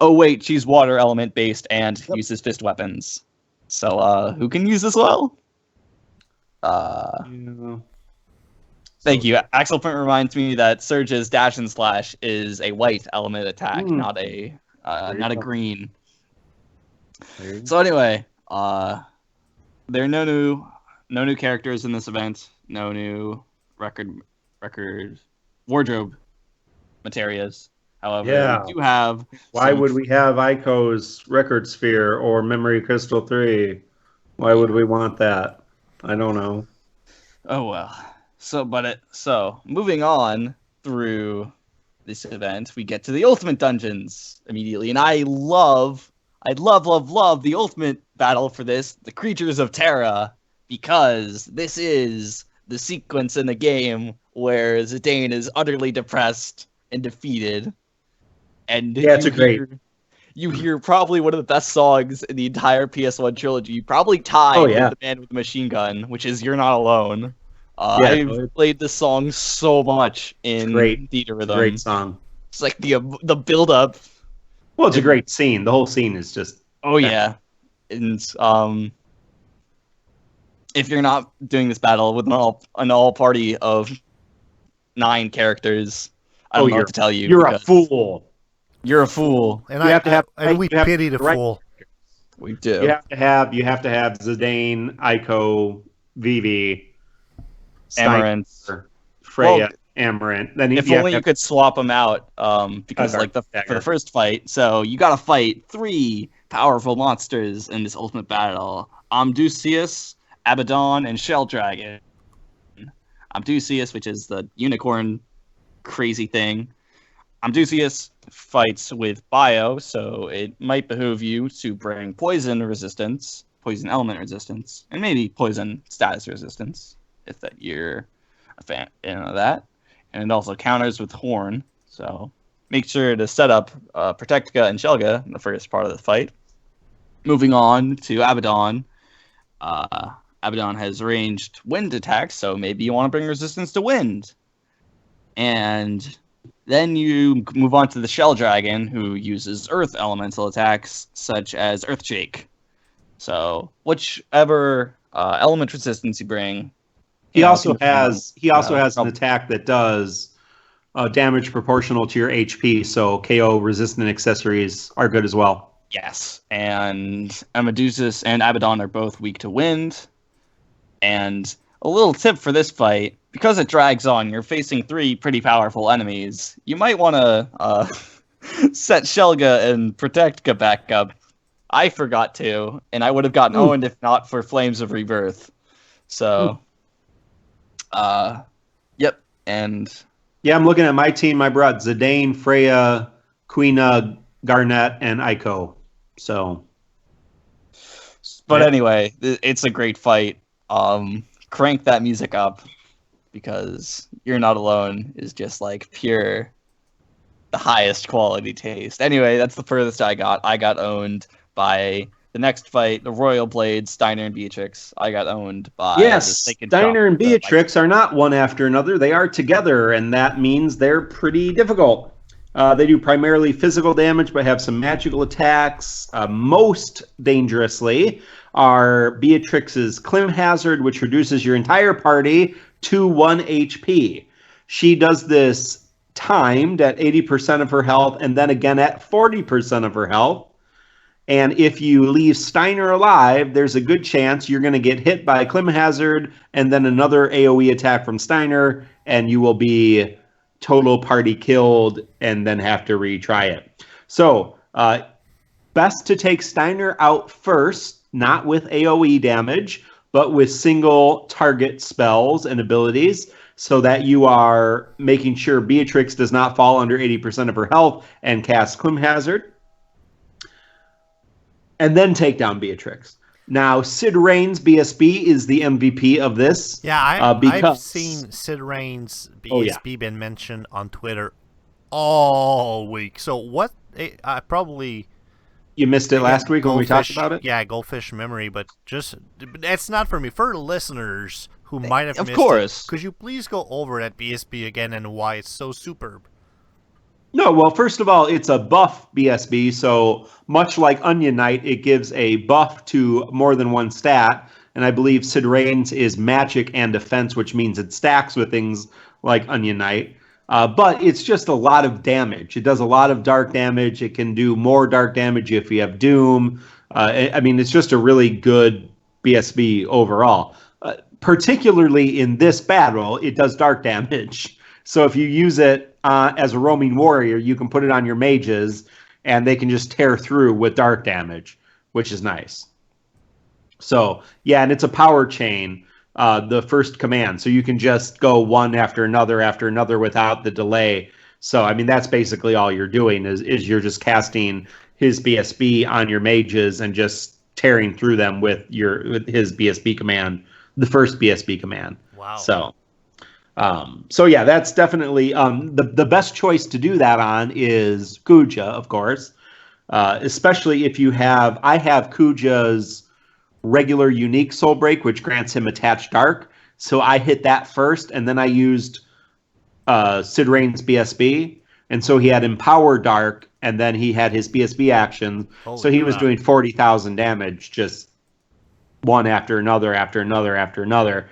Oh, wait, she's water element based and uses fist weapons. So, who can use this well? Thank you. Axel Point reminds me that Surge's dash and slash is a white element attack, not a green. So anyway, there are no new characters in this event. No new record wardrobe materials. However, we do have. Why would we have Ico's Record Sphere or Memory Crystal 3? Why would we want that? I don't know. Oh well. So moving on through this event, we get to the ultimate dungeons immediately, and I love the ultimate battle for this, the Creatures of Terra, because this is the sequence in the game where Zidane is utterly depressed and defeated. And you hear probably one of the best songs in the entire PS1 trilogy, probably tied with The Man with the Machine Gun, which is You're Not Alone. I've played this song so much in Theater Rhythm. Great song. It's like the build up. Well, it's a great scene. The whole scene is just. Oh yeah, and if you're not doing this battle with an all party of 9 characters, I don't know what to tell you. You're a fool. You're a fool. And we pity the fool. We do. You have to have Zidane, Ico, Vivi, Amaranth, Freya, Amaranth. Then if only you could swap them out, because for the first fight, so you got to fight 3 powerful monsters in this ultimate battle: Amdusias, Abaddon, and Shell Dragon. Amdusias, which is the unicorn crazy thing. Amdusias fights with bio, so it might behoove you to bring poison resistance, poison element resistance, and maybe poison status resistance, if that you're a fan of that. And it also counters with Horn, so make sure to set up Protectica and Shelga in the first part of the fight. Moving on to Abaddon. Abaddon has ranged wind attacks, so maybe you want to bring resistance to wind. And then you move on to the Shell Dragon, who uses earth elemental attacks, such as Earthshake. So whichever element resistance you bring. He also has an attack that does damage proportional to your HP, so KO resistant accessories are good as well. Yes, and Amadusis and Abaddon are both weak to wind. And a little tip for this fight, because it drags on, you're facing 3 pretty powerful enemies. You might want to set Shelga and Protectica back up. I forgot to, and I would have gotten owned if not for Flames of Rebirth. So, yep, and... Yeah, I'm looking at my team. I brought Zidane, Freya, Quina, Garnet, and Ico. So... But anyway, it's a great fight. Crank that music up, because You're Not Alone is just like pure, the highest quality taste. Anyway, that's the furthest I got. I got owned by the next fight, the Royal Blades, Steiner and Beatrix. I got owned by... Yes, Steiner and Beatrix are not one after another. They are together, and that means they're pretty difficult. They do primarily physical damage, but have some magical attacks. Most dangerously are Beatrix's Clim Hazard, which reduces your entire party to 1 HP. She does this timed at 80% of her health, and then again at 40% of her health. And if you leave Steiner alive, there's a good chance you're going to get hit by Clim Hazard, and then another AoE attack from Steiner, and you will be total party killed and then have to retry it. So, best to take Steiner out first, not with AoE damage, but with single target spells and abilities, so that you are making sure Beatrix does not fall under 80% of her health and cast Clim Hazard. And then take down Beatrix. Now, Sid Rain's BSB is the MVP of this. Yeah, I've seen Sid Rain's BSB been mentioned on Twitter all week. So what? I probably you missed it last week when we talked about it. Yeah, goldfish memory, but it's not for me. For listeners who might have missed course. it, could you please go over that BSB again and why it's so superb? No, well, first of all, it's a buff BSB, so much like Onion Knight, it gives a buff to more than one stat, and I believe Sid Rain's is magic and defense, which means it stacks with things like Onion Knight. But it's just a lot of damage. It does a lot of dark damage. It can do more dark damage if you have Doom. I mean, it's just a really good BSB overall. Particularly in this battle, it does dark damage. So if you use it as a roaming warrior, you can put it on your mages, and they can just tear through with dark damage, which is nice. So, yeah, and it's a power chain, the first command. So you can just go one after another without the delay. So, I mean, that's basically all you're doing is you're just casting his BSB on your mages and just tearing through them with his BSB command, the first BSB command. Wow. So yeah, that's definitely the best choice to do that on is Kuja, of course, especially if you have. I have Kuja's regular unique soul break, which grants him attached dark. So I hit that first, and then I used Sid Rain's BSB, and so he had empower dark, and then he had his BSB action. So he was doing 40,000 damage, just one after another, after another, after another.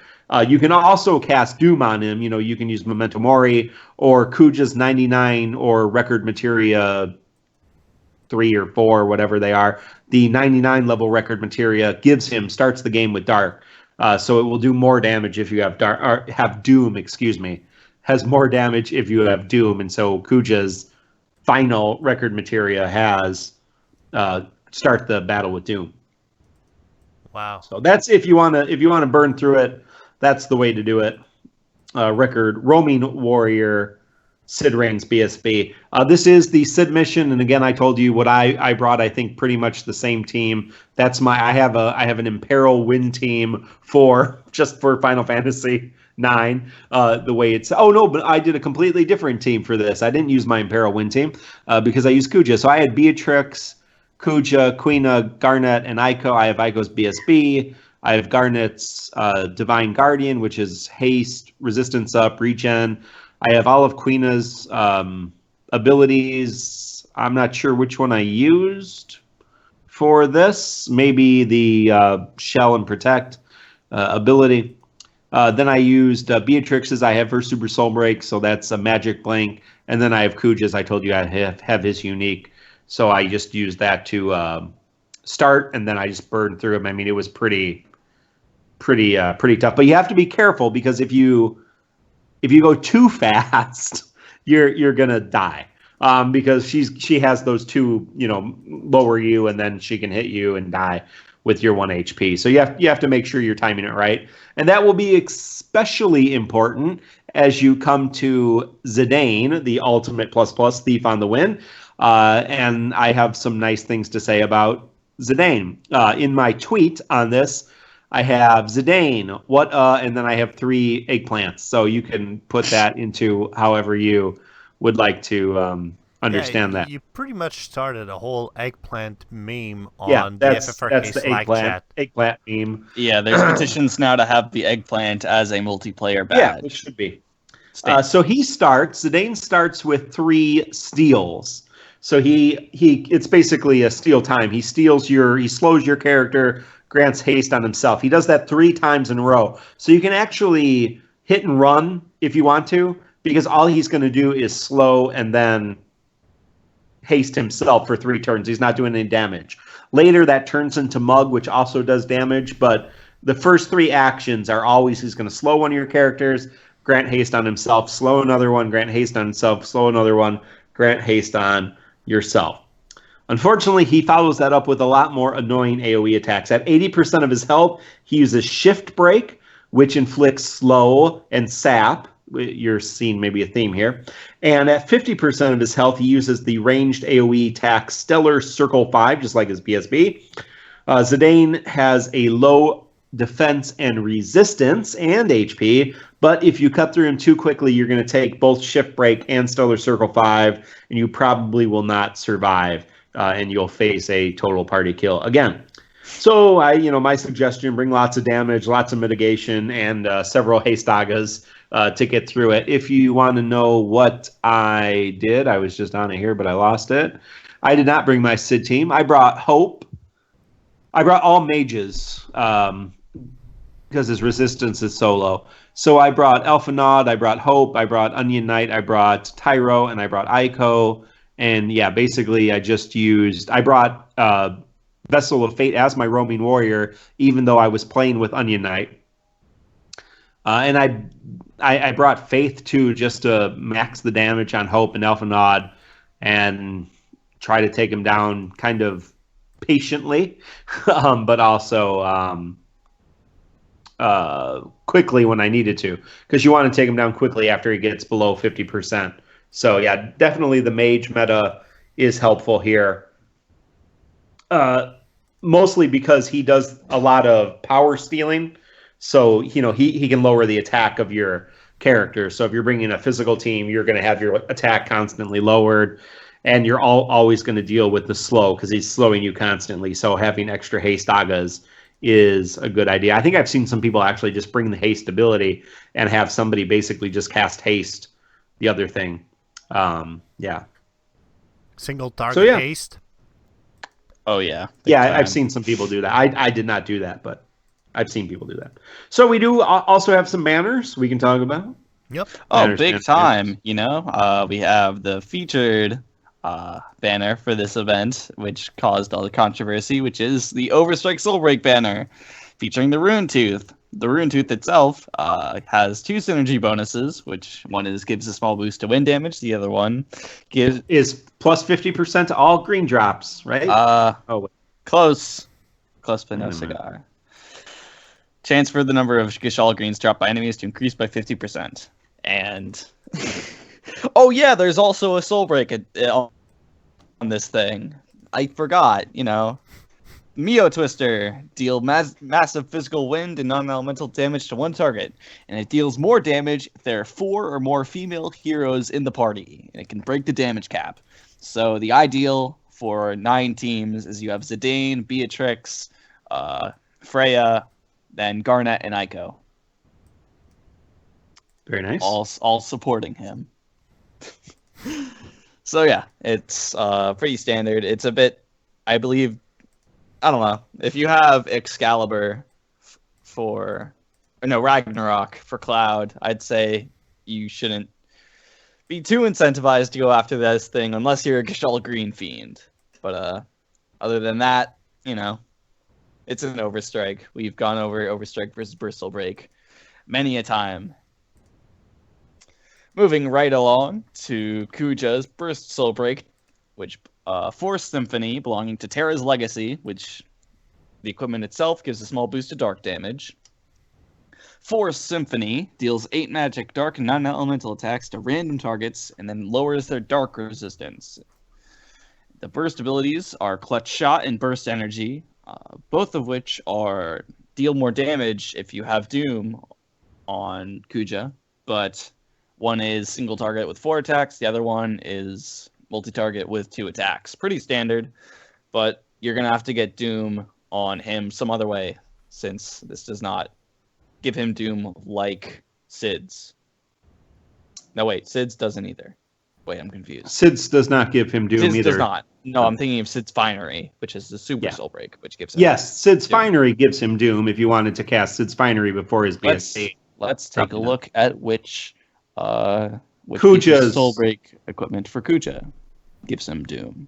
You can also cast Doom on him. You know, you can use Memento Mori or Kuja's 99 or Record Materia 3 or 4, whatever they are. The 99 level Record Materia starts the game with Dark. So it will do more damage if you have Dark, or have Doom, has more damage if you have Doom. And so Kuja's final Record Materia has start the battle with Doom. Wow. So that's if you want to burn through it. That's the way to do it. Roaming Warrior, Sid Rain's BSB. This is the Sid mission, and again, I told you what I brought. I think pretty much the same team. I have an Imperil win team for Final Fantasy IX. The way it's but I did a completely different team for this. I didn't use my Imperil win team because I used Kuja. So I had Beatrix, Kuja, Quina, Garnet, and Aiko. I have Aiko's BSB. I have Garnet's Divine Guardian, which is haste, resistance up, regen. I have all of Quina's abilities. I'm not sure which one I used for this. Maybe the Shell and Protect ability. Then I used Beatrix's. I have her Super Soul Break, so that's a Magic Blank. And then I have Kuja's. I told you I have his unique. So I just used that to start, and then I just burned through him. I mean, it was pretty tough, but you have to be careful because if you go too fast, you're gonna die because she has those two, lower you and then she can hit you and die with your 1 HP. So you have to make sure you're timing it right, and that will be especially important as you come to Zidane, the ultimate ++ thief on the win. And I have some nice things to say about Zidane. In my tweet on this, I have Zidane, and then I have 3 eggplants. So you can put that into however you would like to understand that. You pretty much started a whole eggplant meme on the FFRK Slack chat. Eggplant meme. Yeah, there's petitions now to have the eggplant as a multiplayer badge. Yeah, it should be. So Zidane starts with 3 steals. So it's basically a steal time. He slows your character, grants haste on himself. He does that 3 times in a row. So you can actually hit and run if you want to, because all he's going to do is slow and then haste himself for 3 turns. He's not doing any damage. Later, that turns into Mug, which also does damage, but the first 3 actions are always he's going to slow one of your characters, grant haste on himself, slow another one, grant haste on himself, slow another one, grant haste on yourself. Unfortunately, he follows that up with a lot more annoying AoE attacks. At 80% of his health, he uses Shift Break, which inflicts slow and sap. You're seeing maybe a theme here. And at 50% of his health, he uses the ranged AoE attack Stellar Circle 5, just like his BSB. Zidane has a low defense and resistance and HP, but if you cut through him too quickly, you're going to take both Shift Break and Stellar Circle 5, and you probably will not survive, and you'll face a total party kill again. So my suggestion: bring lots of damage, lots of mitigation, and several Hastagas to get through it. If you want to know what I did, I was just on it here, but I lost it. I did not bring my Sid team. I brought Hope. I brought all mages because his resistance is so low. So I brought Elfanaud, I brought Hope, I brought Onion Knight, I brought Tyro, and I brought Aiko. And yeah, basically I brought Vessel of Fate as my roaming warrior, even though I was playing with Onion Knight. And I brought Faith too, just to max the damage on Hope and Elfanaud and try to take him down kind of patiently, but also quickly when I needed to, because you want to take him down quickly after he gets below 50%. So yeah, definitely the mage meta is helpful here. Mostly because he does a lot of power stealing, so he can lower the attack of your character. So if you're bringing a physical team, you're going to have your attack constantly lowered, and you're always going to deal with the slow because he's slowing you constantly. So having extra haste agas is a good idea. I think I've seen some people actually just bring the haste ability and have somebody basically just cast haste the other thing. Yeah. Single target haste. Oh yeah. Yeah, I've seen some people do that. I did not do that, but I've seen people do that. So we do also have some banners we can talk about. Yep. Oh, big time. We have the featured banner for this event, which caused all the controversy, which is the Overstrike Soulbreak banner, featuring the Rune Tooth. The Rune Tooth itself has 2 synergy bonuses, which one gives a small boost to wind damage, the other one is plus 50% to all green drops, right? Close but no cigar. Chance for the number of Gysalt greens dropped by enemies to increase by 50%. And oh yeah, there's also a soul break on this thing. I forgot, Mio Twister deal massive physical wind and non-elemental damage to one target, and it deals more damage if there are 4 or more female heroes in the party, and it can break the damage cap. So the ideal for 9 teams is you have Zidane, Beatrix, Freya, then Garnet and Aiko. Very nice. All supporting him. So yeah, it's pretty standard. It's a bit, I believe, I don't know. If you have Excalibur Ragnarok for Cloud, I'd say you shouldn't be too incentivized to go after this thing unless you're a Gestalt Green Fiend. But other than that, it's an Overstrike. We've gone over Overstrike versus Bristol Break many a time. Moving right along to Kuja's Burst Soul Break, which Force Symphony belonging to Terra's Legacy, which the equipment itself gives a small boost to dark damage. Force Symphony deals 8 magic, dark, and non-elemental attacks to random targets and then lowers their dark resistance. The burst abilities are Clutch Shot and Burst Energy, both of which are deal more damage if you have Doom on Kuja, but one is single target with 4 attacks, the other one is multi-target with 2 attacks. Pretty standard, but you're going to have to get Doom on him some other way, since this does not give him Doom like Sid's. No, wait, Sid's doesn't either. Wait, I'm confused. Sid's does not give him Doom Sid's either. Does not. No, I'm thinking of Sid's Finery, which is the Super Soul Break, which gives him Sid's Doom. Finery gives him Doom if you wanted to cast Sid's Finery before his BSA. Let's take a look at which Kuja's Soul Break equipment for Kuja gives him Doom.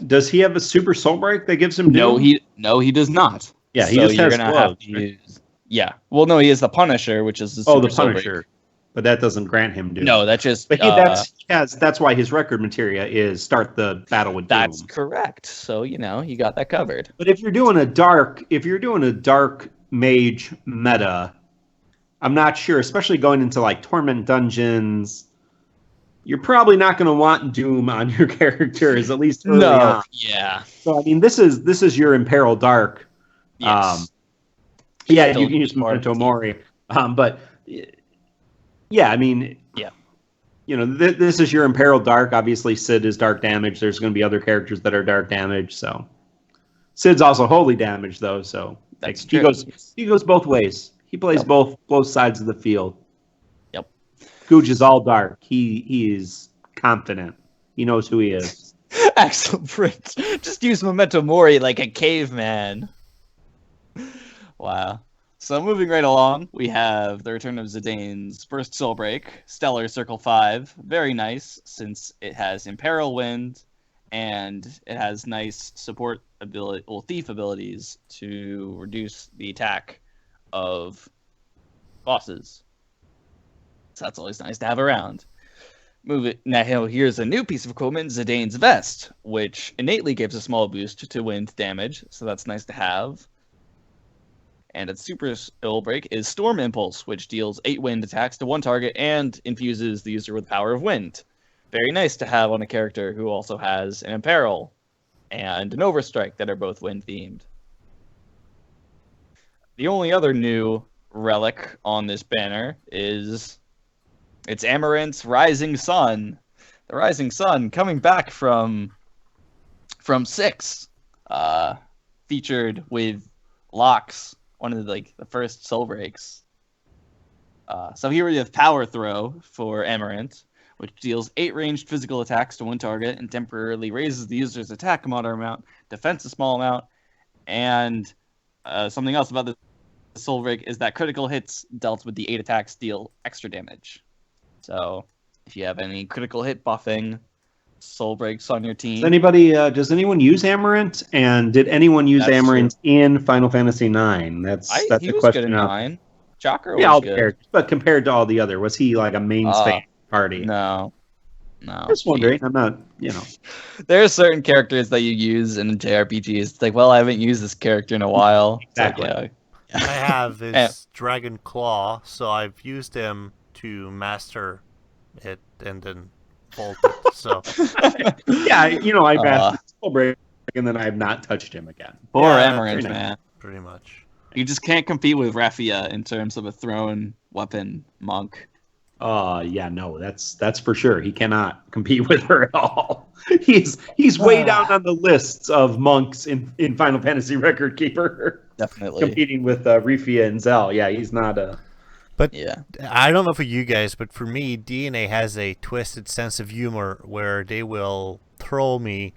Does he have a Super Soul Break that gives him Doom? No, he does not. Yeah, he just has gonna have to use. Yeah, well, no, he has the Punisher, which is the Super the Punisher, but that doesn't grant him Doom. No, that just. But that's why his record materia is start the battle with Doom. That's correct. So you got that covered. But if you're doing a dark mage meta, I'm not sure, especially going into like Torment dungeons you're probably not going to want Doom on your characters, at least early on. Yeah. So I mean, this is your Imperil Dark. Yes. Yeah, you can use Memento Mori. But yeah, I mean, yeah. This is your Imperil Dark. Obviously, Sid is dark damage. There's going to be other characters that are dark damage. So Sid's also holy damage, though. So that's he true. He goes both ways. He plays both sides of the field. Yep. Googe is all dark. He is confident. He knows who he is. Axel Prince. Just use Memento Mori like a caveman. Wow. So moving right along, we have the return of Zidane's first Soul Break, Stellar Circle 5. Very nice, since it has Imperil Wind, and it has nice support ability, thief abilities to reduce the attack of bosses. So that's always nice to have around. Move it now. Here's a new piece of equipment, Zidane's Vest, which innately gives a small boost to wind damage, so that's nice to have. And its super Soul Break is Storm Impulse, which deals 8 wind attacks to one target and infuses the user with the power of wind. Very nice to have on a character who also has an Imperil and an Overstrike that are both wind themed. The only other new relic on this banner is it's Amaranth's Rising Sun. The Rising Sun coming back from 6, featured with Locks, one of the first Soul Breaks. So here we have Power Throw for Amaranth, which deals 8 ranged physical attacks to one target and temporarily raises the user's attack moderate amount, defense a small amount, and something else about the Soul Break is that critical hits dealt with the 8 attacks deal extra damage. So if you have any critical hit buffing Soul Breaks on your team. Does anyone use Amaranth? And did anyone use Amaranth in Final Fantasy IX? That's a question. Good in 9. Chakra was all good. Characters, but compared to all the other, was he like a mainstay party? No. Just wondering. I'm not, There are certain characters that you use in JRPGs. It's like, well, I haven't used this character in a while. Exactly. Like, I have his Dragon Claw, so I've used him to master it and then fold it. So yeah, I mastered Soul Break and then I have not touched him again. Poor Amaranth, man. Pretty much. You just can't compete with Raffia in terms of a thrown weapon monk. Yeah, no, that's for sure. He cannot compete with her at all. He's way down on the lists of monks in Final Fantasy Record Keeper. Definitely competing with Rifia and Zell. Yeah, he's not a. But yeah, I don't know for you guys, but for me, DeNA has a twisted sense of humor where they will throw me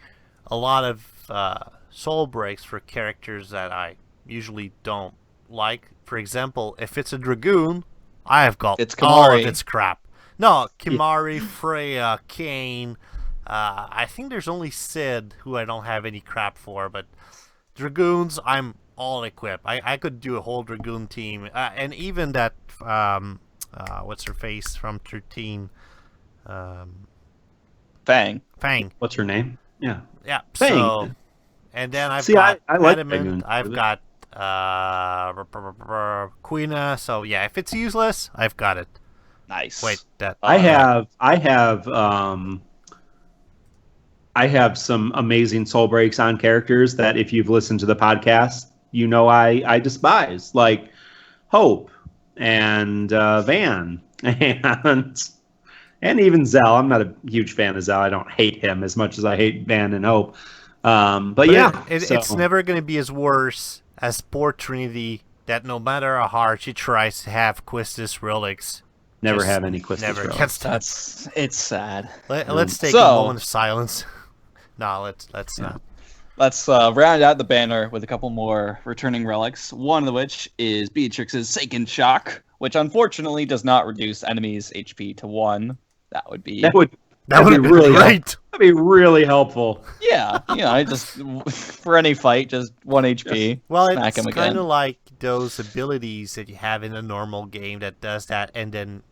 a lot of soul breaks for characters that I usually don't like. For example, if it's a Dragoon, I have got all of its crap. No, Kimari, Freya, Kane. I think there's only Sid who I don't have any crap for, but Dragoons, I'm all equipped. I could do a whole Dragoon team, and even that what's her face from 13, Fang. What's her name? Yeah. Fang. So, and then I've got I like Adamant. I've got Quina. So yeah, if it's useless, I've got it. Nice. Wait, that I have some amazing soul breaks on characters that if you've listened to the podcast, I despise, like Hope and Van and even Zell. I'm not a huge fan of Zell. I don't hate him as much as I hate Van and Hope. But yeah, it's never going to be as worse as poor Trinity, that no matter how hard she tries to have Quistis relics, never have any Quistis relics. It's sad. Let's take a moment of silence. No, let's not. Let's round out the banner with a couple more returning relics, one of which is Beatrix's Seiken Shock, which unfortunately does not reduce enemies' HP to 1. That would be really great. That'd be really helpful. Yeah, I just for any fight, just 1 HP. Yes. Well, it's kind of like those abilities that you have in a normal game that does that, and then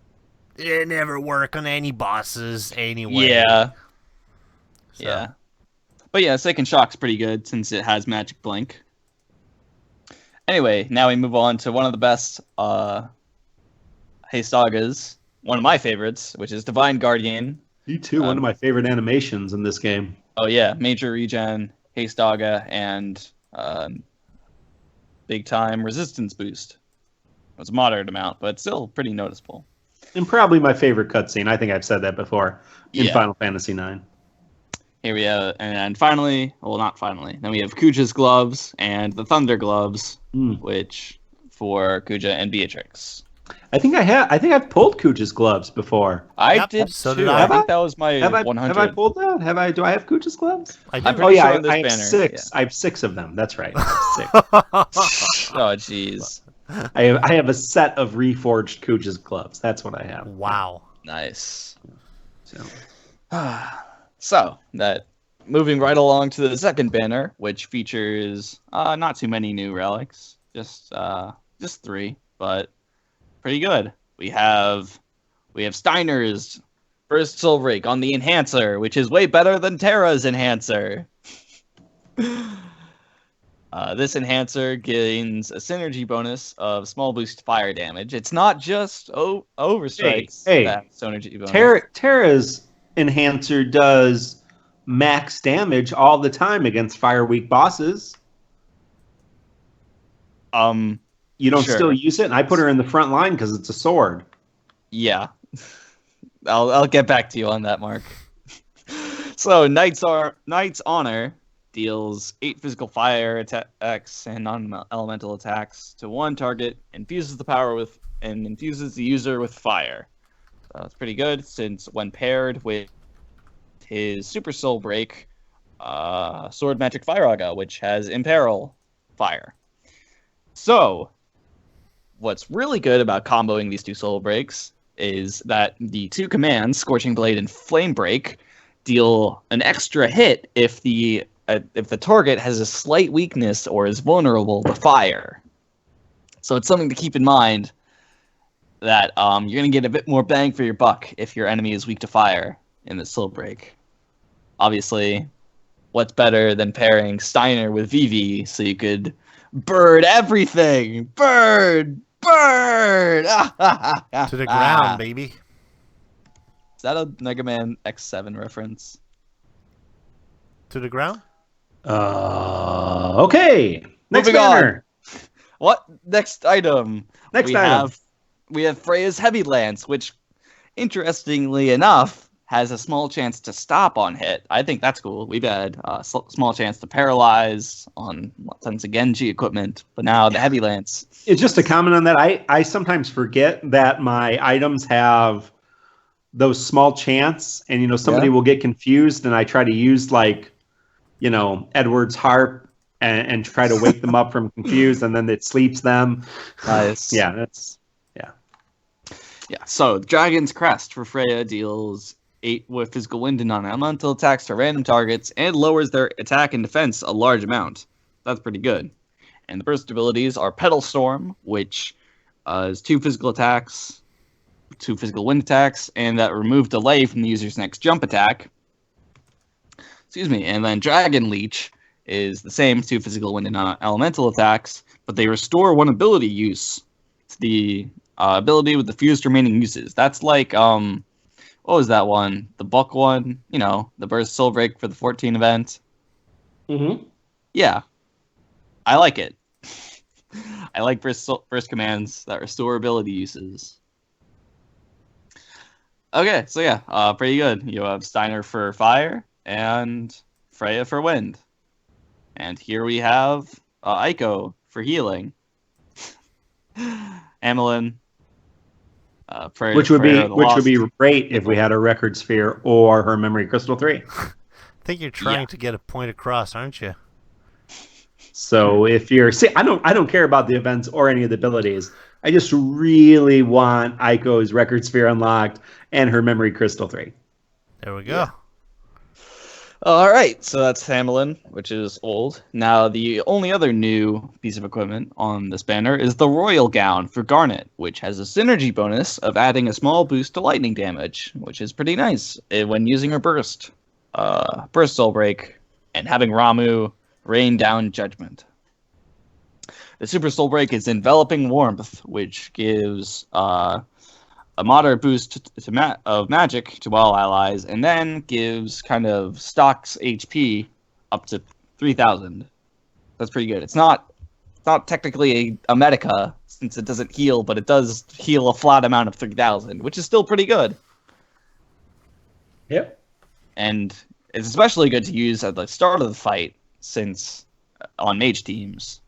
it never work on any bosses anyway. Yeah. So. Yeah. But yeah, Seiken Shock's pretty good since it has Magic Blink. Anyway, now we move on to one of the best Heisagas, one of my favorites, which is Divine Guardian, You too. One of my favorite animations in this game. Oh yeah, major regen, haste dogga, and big time resistance boost. It was a moderate amount, but still pretty noticeable. And probably my favorite cutscene. I think I've said that before in Final Fantasy IX. Here we have, and finally, well, not finally. Then we have Kuja's gloves and the Thunder gloves, which for Kuja and Beatrix. I think I've pulled Kuja's gloves before. I did so too. did I. I think that was my 100. Have I pulled that? Do I have Kuja's gloves? I do. I'm pretty sure on this I have banner, 6. Yeah. I have 6 of them. That's right. Six. Oh jeez. I have a set of reforged Kuja's gloves. That's what I have. Wow. Nice. So. So that moving right along to the second banner, which features not too many new relics, just 3, but pretty good. We have Steiner's Burst Soul Break on the Enhancer, which is way better than Terra's Enhancer. This Enhancer gains a synergy bonus of small boost fire damage. It's not just overstrikes. That synergy bonus. Terra's Enhancer does max damage all the time against fire weak bosses. You don't still use it, and I put her in the front line because it's a sword. Yeah, I'll get back to you on that, Mark. So Knight's Honor deals 8 physical fire attacks and non-elemental attacks to one target, infuses the user with fire. So that's pretty good, since when paired with his Super Soul Break, Sword Magic Fire Aga, which has Imperil Fire. So, what's really good about comboing these 2 Soul Breaks is that the 2 commands, Scorching Blade and Flame Break, deal an extra hit if the target has a slight weakness or is vulnerable to fire. So it's something to keep in mind that you're going to get a bit more bang for your buck if your enemy is weak to fire in the Soul Break. Obviously, what's better than pairing Steiner with Vivi so you could bird everything? Bird! To the ground, baby. Is that a Mega Man X7 reference? To the ground? Okay. Next Moving banner. on. What? Next item. We have Freya's Heavy Lance, which, interestingly enough, has a small chance to stop on hit. I think that's cool. We've had a small chance to paralyze on Sense Genji equipment, but now the Heavy Lance. It's just a comment on that. I sometimes forget that my items have those small chance, and somebody will get confused, and I try to use Edward's harp and try to wake them up from confused, and then it sleeps them. Nice. Yeah. So Dragon's Crest for Freya deals 8 with physical wind and non-elemental attacks to random targets and lowers their attack and defense a large amount. That's pretty good. And the burst abilities are Petal Storm, which is 2 physical attacks, 2 physical wind attacks, and that remove delay from the user's next jump attack. And then Dragon Leech is the same, 2 physical wind and non-elemental attacks, but they restore 1 ability use to the ability with the fused remaining uses. That's like, what was that one? The Buck one? The Burst Soul Break for the 14 event. Mm-hmm. Yeah. I like it. I like burst commands that restore ability uses. Okay, so yeah, pretty good. You have Steiner for fire and Freya for wind. And here we have Aiko for healing. Amelin. Which would be great if we had a Record Sphere or her Memory Crystal 3. I think you're trying to get a point across, aren't you? So if you're I don't care about the events or any of the abilities. I just really want Aiko's Record Sphere unlocked and her Memory Crystal 3. There we go. Yeah. All right, so that's Hamelin, which is old. Now, the only other new piece of equipment on this banner is the Royal Gown for Garnet, which has a synergy bonus of adding a small boost to lightning damage, which is pretty nice when using her burst soul break, and having Ramu rain down judgment. The Super Soul Break is Enveloping Warmth, which gives a a moderate boost of magic to all allies, and then gives kind of stocks HP up to 3,000. That's pretty good. It's not technically a Medica, since it doesn't heal, but it does heal a flat amount of 3,000, which is still pretty good. Yep. And it's especially good to use at the start of the fight, since on mage teams.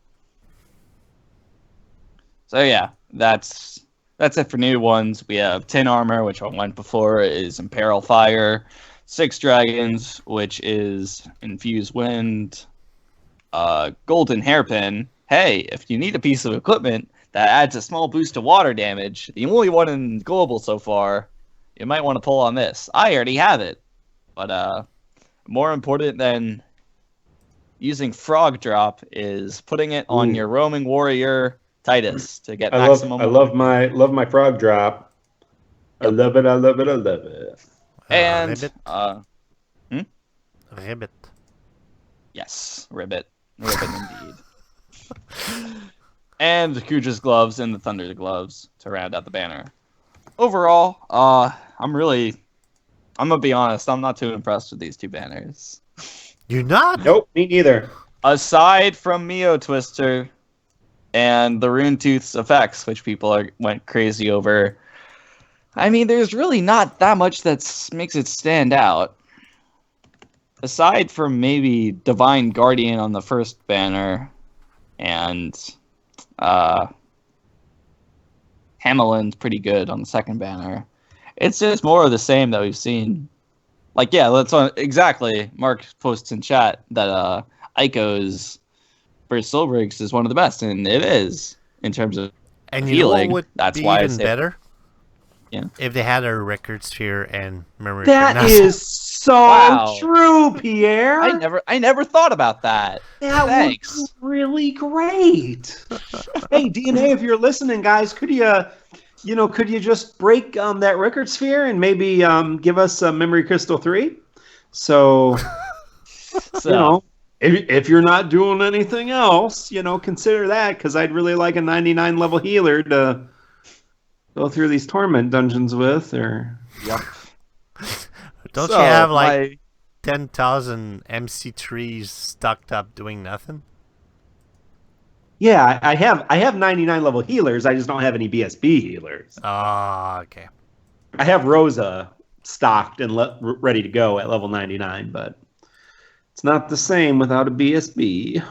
So yeah, that's it for new ones. We have 10 armor, which I went before, is Imperil Fire. 6 dragons, which is Infuse Wind. Golden Hairpin. Hey, if you need a piece of equipment that adds a small boost to water damage, the only one in global so far, you might want to pull on this. I already have it. But more important than using Frog Drop is putting it on your roaming warrior Titus to get maximum. I love my Frog Drop. I love it. And Ribbit. Yes, Ribbit indeed. And the Kuja's gloves and the Thunder gloves to round out the banner. Overall, I'm gonna be honest, I'm not too impressed with these 2 banners. You're not? Nope, me neither. Aside from Mio Twister and the Rune Tooth's effects, which people went crazy over, I mean, there's really not that much that makes it stand out. Aside from maybe Divine Guardian on the first banner, and Hamelin's pretty good on the second banner. It's just more of the same that we've seen. Like, yeah, exactly. Mark posts in chat that Ico's versus Silbriggs is one of the best, and it is in terms of and healing. You know what would That's be why even better? Yeah. If they had a record sphere and memory. That is so true, Pierre. I never thought about that. Thanks. Was really great. Hey, DeNA, if you're listening, guys, could you just break that record sphere and maybe give us a Memory Crystal 3? So if you're not doing anything else, consider that, because I'd really like a 99 level healer to go through these Torment dungeons with. Or yep. Don't you have like 10,000 MC3s stocked up doing nothing? Yeah, I have 99 level healers. I just don't have any BSB healers. Ah, okay. I have Rosa stocked and ready to go at level 99, but it's not the same without a BSB.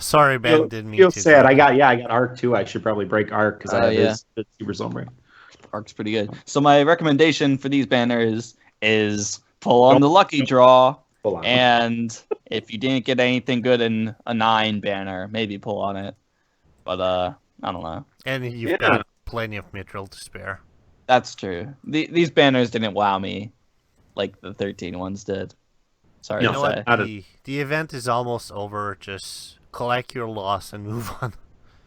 Sorry, Ben. Didn't mean to. Feel sad. I got Arc too. I should probably break Arc because I have this Super Zone break. Arc's pretty good. So my recommendation for these banners is pull on the Lucky Draw. And if you didn't get anything good in a 9 banner, maybe pull on it. But I don't know. And you've got plenty of Mythril to spare. That's true. These banners didn't wow me like the 13 ones did. Sorry to say. The event is almost over. Just collect your loss and move on.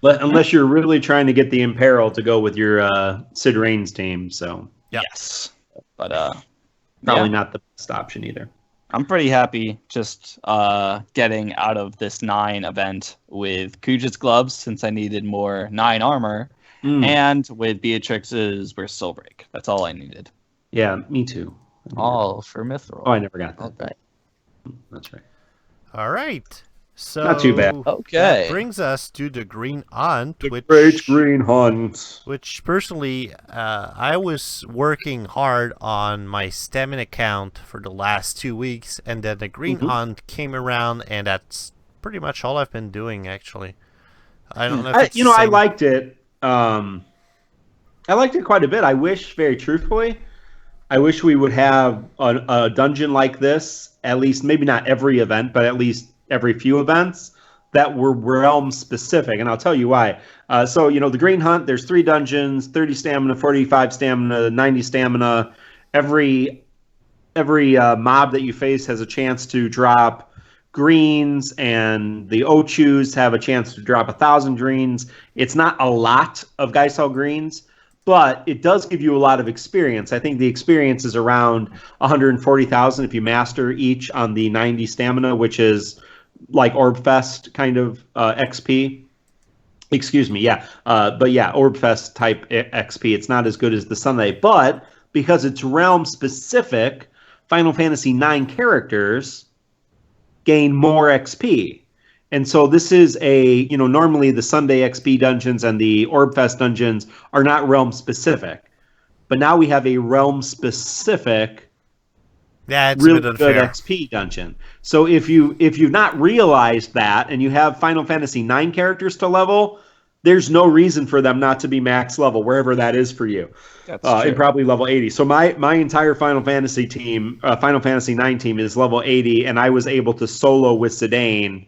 Unless you're really trying to get the Imperil to go with your Sid Raines team. So yes, but probably not the best option either. I'm pretty happy just getting out of this 9 event with Kuja's gloves, since I needed more 9 armor, and with Beatrix's versus Soulbreak. That's all I needed. Yeah, me too. All for Mythril. Oh, I never got that. Okay. That's right. All right. So not too bad. Okay. That brings us to the Green Hunt. Great Green Hunt. Which, personally, I was working hard on my stamina count for the last 2 weeks, and then the Green Hunt came around, and that's pretty much all I've been doing, actually. I don't know if it's I liked it. I liked it quite a bit. I wish, very truthfully, we would have a dungeon like this, at least, maybe not every event, but at least every few events that were realm specific, and I'll tell you why. So the Green Hunt, there's 3 dungeons, 30 stamina, 45 stamina, 90 stamina. Every mob that you face has a chance to drop greens, and the Ochus have a chance to drop 1,000 greens. It's not a lot of Gysalt greens, but it does give you a lot of experience. I think the experience is around 140,000 if you master each on the 90 stamina, which is like Orb Fest kind of XP. Excuse me, yeah. But yeah, Orbfest type XP. It's not as good as the Sunday, but because it's realm specific, Final Fantasy IX characters gain more XP. And so this is normally the Sunday XP dungeons and the Orbfest dungeons are not realm specific. But now we have a realm specific It's really a bit good unfair. XP dungeon. So if you've not realized that and you have Final Fantasy IX characters to level, there's no reason for them not to be max level wherever that is for you. That's true. And probably level 80. So my entire Final Fantasy team, Final Fantasy IX team is level 80, and I was able to solo with Zidane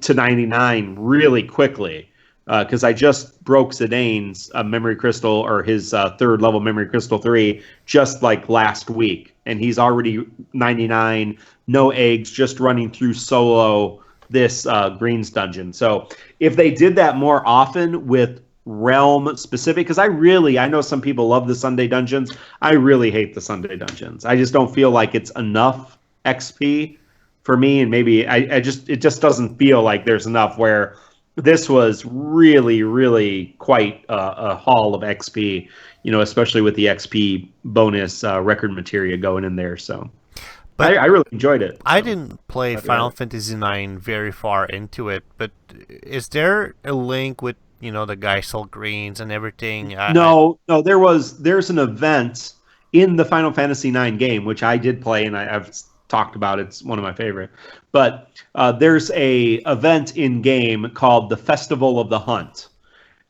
to 99 really quickly. Because I just broke Zidane's memory crystal, or his third level memory crystal 3, just like last week, and he's already 99, no eggs, just running through solo this Greens dungeon. So if they did that more often with realm specific, because I know some people love the Sunday dungeons. I really hate the Sunday dungeons. I just don't feel like it's enough XP for me, and maybe it just doesn't feel like there's enough where. This was really, really quite a haul of XP, especially with the XP bonus record materia going in there. So, But I really enjoyed it. I So. didn't play Final Fantasy IX very far into it, but is there a link with the Gysalt greens and everything? No, there's an event in the Final Fantasy IX game, which I did play, and I've talked about. It's one of my favorite. But there's a event in game called the Festival of the Hunt.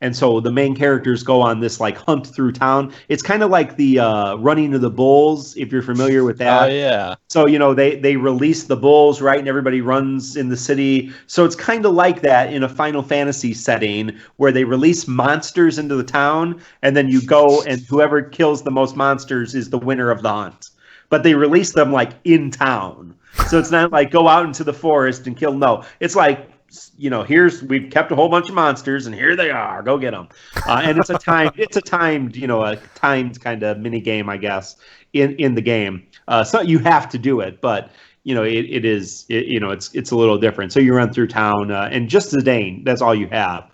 And so the main characters go on this like hunt through town. It's kind of like the Running of the Bulls, if you're familiar with that. Oh yeah. So they release the bulls, right, and everybody runs in the city. So it's kind of like that in a Final Fantasy setting where they release monsters into the town, and then you go and whoever kills the most monsters is the winner of the hunt. But they release them like in town. So it's not like go out into the forest and kill. No, it's like, we've kept a whole bunch of monsters and here they are. Go get them. And it's a timed kind of mini game, I guess, in the game. So you have to do it, but it's a little different. So you run through town and just Zidane, that's all you have.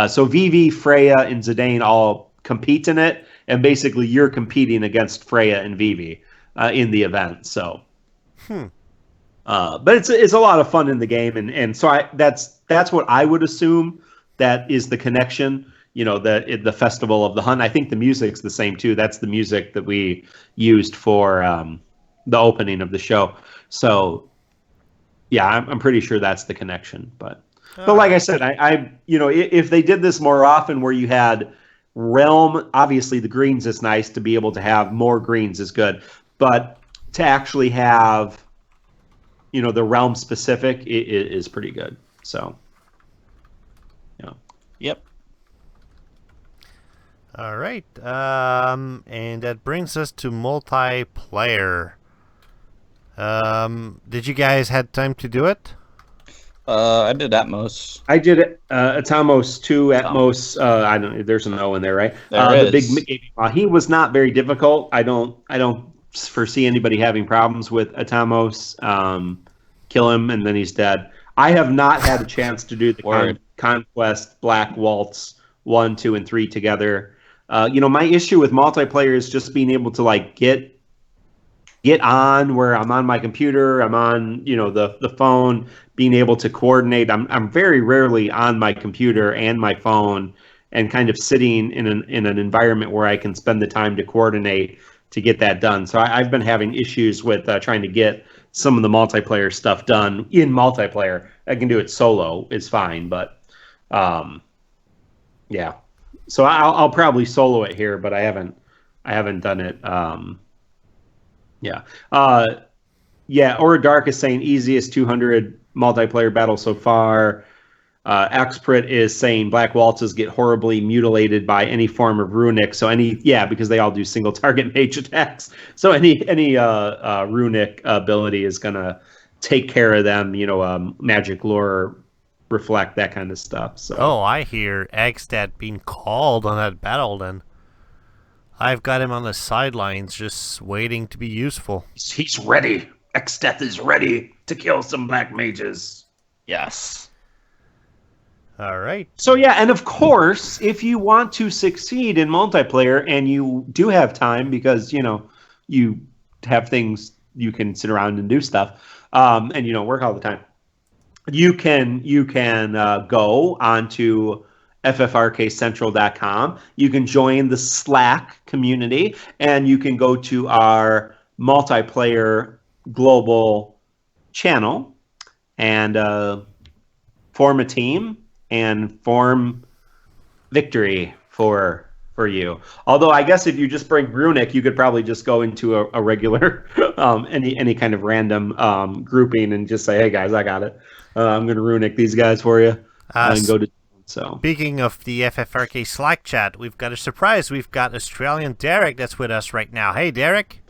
So Vivi, Freya, and Zidane all compete in it, and basically you're competing against Freya and Vivi in the event. So. But it's a lot of fun in the game, and so that's what I would assume that is the connection. The Festival of the Hunt. I think the music's the same too. That's the music that we used for the opening of the show. So yeah, I'm pretty sure that's the connection. But like I said, I if they did this more often, where you had realm, obviously the greens is nice to be able to have more greens is good, but to actually have the realm specific is pretty good. So, yeah. Yep. All right. And that brings us to multiplayer. Did you guys had time to do it? I did Atmos. I did it. Atomos 2, Atmos. I don't. There's an O in there, right? There the is. big. He was not very difficult. I don't foresee anybody having problems with Atomos. Kill him and then he's dead. I have not had a chance to do the Conquest Black Waltz 1, 2, and 3 together. My issue with multiplayer is just being able to like get on where I'm on my computer, I'm on the phone, being able to coordinate. I'm very rarely on my computer and my phone, and kind of sitting in an environment where I can spend the time to coordinate to get that done. So I've been having issues with trying to get some of the multiplayer stuff done in multiplayer. I can do it solo, it's fine, but yeah. So I'll probably solo it here, but I haven't done it. Yeah. Aura Dark is saying easiest 200 multiplayer battle so far. Expert is saying Black Waltzes get horribly mutilated by any form of runic. So because they all do single target mage attacks. So any runic ability is gonna take care of them. Magic lore, reflect, that kind of stuff. So. Oh, I hear Eggstead being called on that battle. Then I've got him on the sidelines, just waiting to be useful. He's ready. Exdeath is ready to kill some black mages. Yes. All right. So yeah, and of course, if you want to succeed in multiplayer and you do have time because you have things you can sit around and do stuff, and you don't work all the time, you can go onto FFRKCentral.com. You can join the Slack community, and you can go to our multiplayer global channel and form a team and form victory for you. Although I guess if you just bring Runic, you could probably just go into a regular any kind of random grouping and just say, hey guys, I got it. I'm going to Runic these guys for you and go to. So speaking of the FFRK Slack chat, we've got a surprise. We've got Australian Derek that's with us right now. Hey, Derek.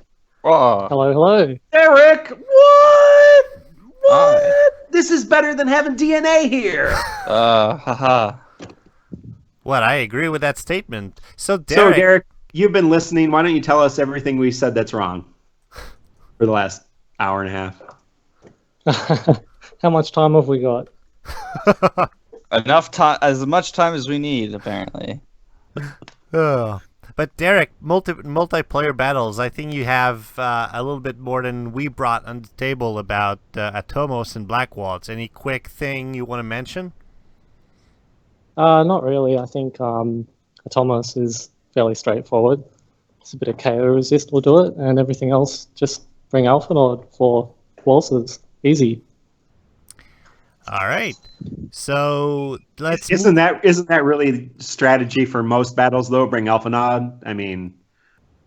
Hello, hello. Derek, what? This is better than having DeNA here. Haha. What? I agree with that statement. So Derek, you've been listening. Why don't you tell us everything we said that's wrong for the last hour and a half? How much time have we got? Enough time, as much time as we need, apparently. But Derek, multiplayer battles. I think you have a little bit more than we brought on the table about Atomos and Blackwalls. Any quick thing you want to mention? Not really. I think Atomos is fairly straightforward. It's a bit of KO resist will do it, and everything else just bring Alpha Node for waltzes. Easy. All right. So let's. Isn't that really strategy for most battles though? Bring Alpha Node. I mean,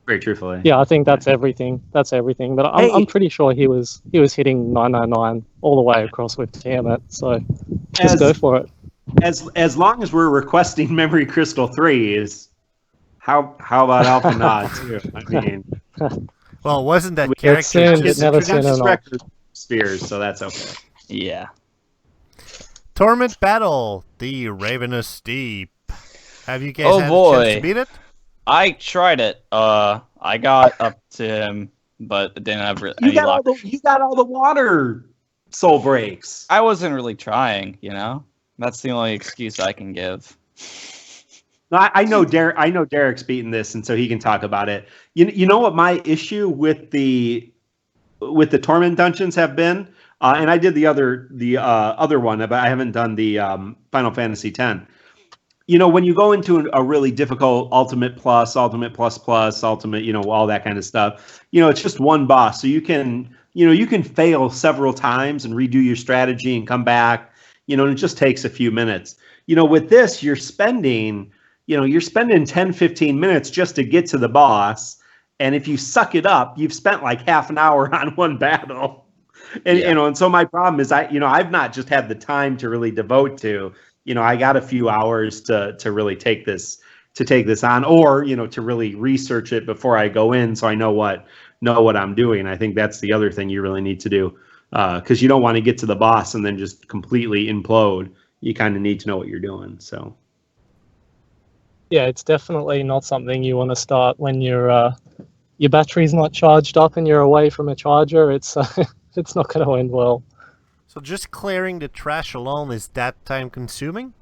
very truthfully. Yeah, I think that's everything. That's everything. But I'm pretty sure he was hitting 999 all the way across with Torment. So just go for it. As long as we're requesting Memory Crystal 3s, how about Alpha Nod too? I mean, well, wasn't that character it never seen spheres, so that's okay. Yeah. Torment battle, the Ravenous Deep. Have you guys had a chance to beat it? I tried it. I got up to him, but didn't have any luck. You got all the water soul breaks. I wasn't really trying, That's the only excuse I can give. I know Derek's beaten this, and so he can talk about it. You know what my issue with the Torment dungeons have been, and I did the other one, but I haven't done the Final Fantasy X. When you go into a really difficult Ultimate Plus, Ultimate Plus Plus, Ultimate, all that kind of stuff. It's just one boss, so you can fail several times and redo your strategy and come back. And it just takes a few minutes. With this, you're spending 10, 15 minutes just to get to the boss. And if you suck it up, you've spent like half an hour on one battle. And, and so my problem is I've not just had the time to really devote to, I got a few hours to really take this on, or, to really research it before I go in. So I know what I'm doing. I think that's the other thing you really need to do. Because you don't want to get to the boss and then just completely implode. You kind of need to know what you're doing. So, yeah, it's definitely not something you want to start when your battery's not charged up and you're away from a charger. It's it's not going to end well. So just clearing the trash alone, is that time consuming?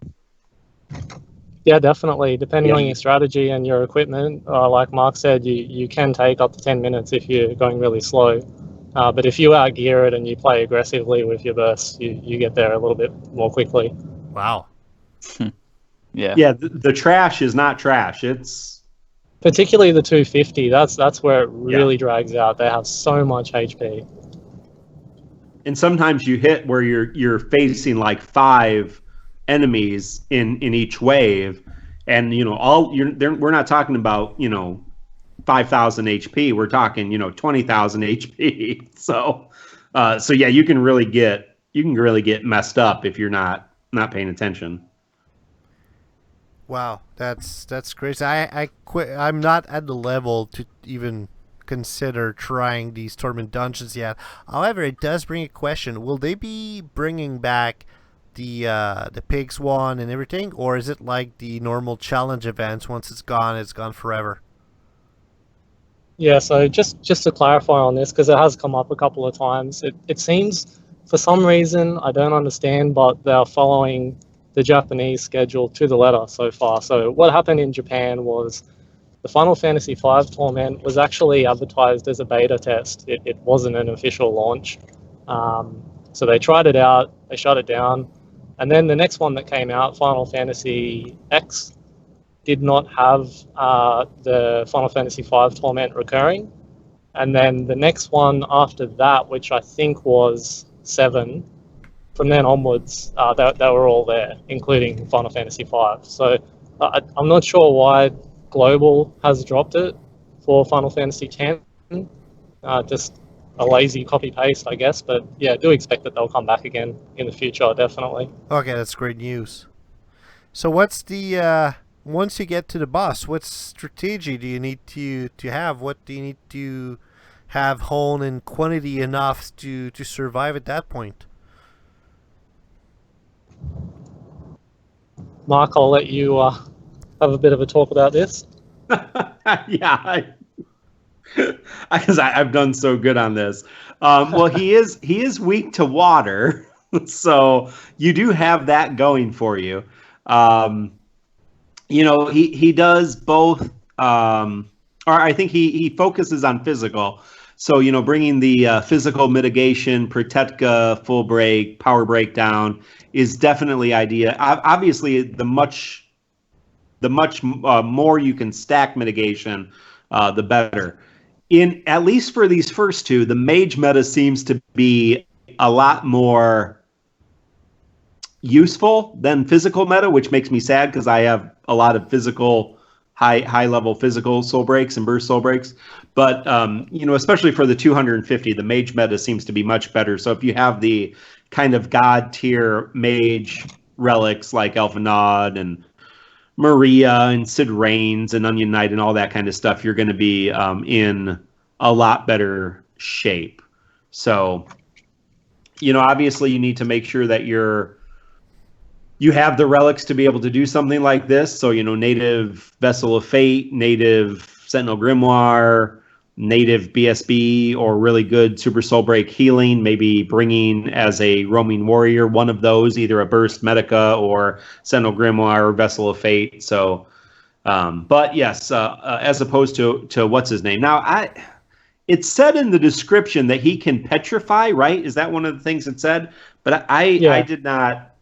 Yeah, definitely. Depending on your strategy and your equipment, like Mark said, you can take up to 10 minutes if you're going really slow. But if you outgear it and you play aggressively with your bursts, you get there a little bit more quickly. Wow. Yeah. Yeah, the trash is not trash. It's particularly the 250. That's where it really drags out. They have so much HP. And sometimes you hit where you're facing like 5 enemies in each wave, and we're not talking about 5,000 HP. We're talking 20,000 HP. So yeah, you can really get messed up if you're not paying attention. Wow, that's crazy. I'm not at the level to even consider trying these Torment dungeons yet. However, it does bring a question: will they be bringing back the pigs one and everything, or is it like the normal challenge events? Once it's gone forever? Yeah, so just to clarify on this, because it has come up a couple of times, it seems for some reason, I don't understand, but they're following the Japanese schedule to the letter so far. So what happened in Japan was the Final Fantasy V Torment was actually advertised as a beta test. It wasn't an official launch. So they tried it out, they shut it down. And then the next one that came out, Final Fantasy X, did not have the Final Fantasy V Torment recurring. And then the next one after that, which I think was 7, from then onwards, they were all there, including Final Fantasy V. So I'm not sure why Global has dropped it for Final Fantasy X. Just a lazy copy-paste, I guess. But yeah, do expect that they'll come back again in the future, definitely. Okay, that's great news. So what's the... once you get to the boss, what strategy do you need to have? What do you need to have honed in quantity enough to survive at that point? Mark, I'll let you have a bit of a talk about this. Yeah, because I've done so good on this. Well, he is weak to water, so you do have that going for you. You know, he does both, or I think he focuses on physical. So, you know, bringing the physical mitigation, Protetka, full break, power breakdown is definitely ideal. Obviously, the much more you can stack mitigation, the better. At least for these first two, the mage meta seems to be a lot more useful than physical meta, which makes me sad because I have a lot of physical, high level physical soul breaks and burst soul breaks. But you know, especially for the 250, the mage meta seems to be much better. So if you have the kind of god tier mage relics like Elfinod and Maria and Sid Reigns and Onion Knight and all that kind of stuff, you're going to be in a lot better shape. So, you know, obviously you need to make sure that you have the relics to be able to do something like this. So, you know, native Vessel of Fate, native Sentinel Grimoire, native BSB, or really good Super Soul Break healing, maybe bringing as a roaming warrior one of those, either a Burst Medica or Sentinel Grimoire or Vessel of Fate. So, but yes, as opposed to what's his name. Now, it said in the description that he can petrify, right? Is that one of the things it said? But I did not.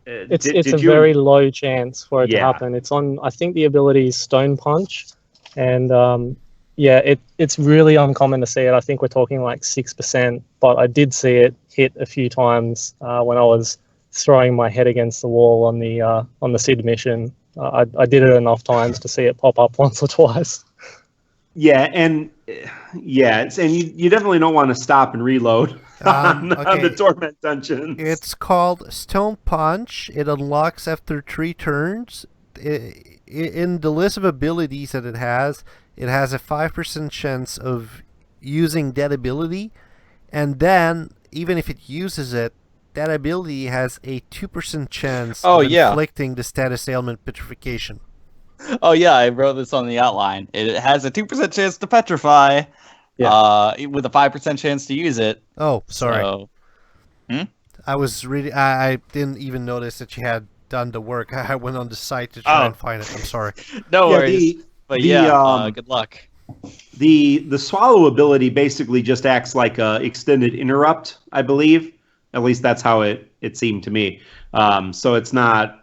It's a very low chance for it to happen. It's on, I think the ability is Stone Punch, and it's really uncommon to see it. I think we're talking like 6%, but I did see it hit a few times when I was throwing my head against the wall on the Sid mission. I did it enough times to see it pop up once or twice. Yeah, and you definitely don't want to stop and reload on the Torment dungeons. It's called Stone Punch. It unlocks after 3 turns. In the list of abilities that it has a 5% chance of using that ability, and then even if it uses it, that ability has a 2% chance of inflicting the status ailment petrification. Oh yeah, I wrote this on the outline. It has a 2% chance to petrify, with a 5% chance to use it. Oh, sorry. So, I was reading. I didn't even notice that you had done the work. I went on the site to try and find it. I'm sorry. No worries. Good luck. The swallow ability basically just acts like a extended interrupt, I believe. At least that's how it seemed to me. So it's not.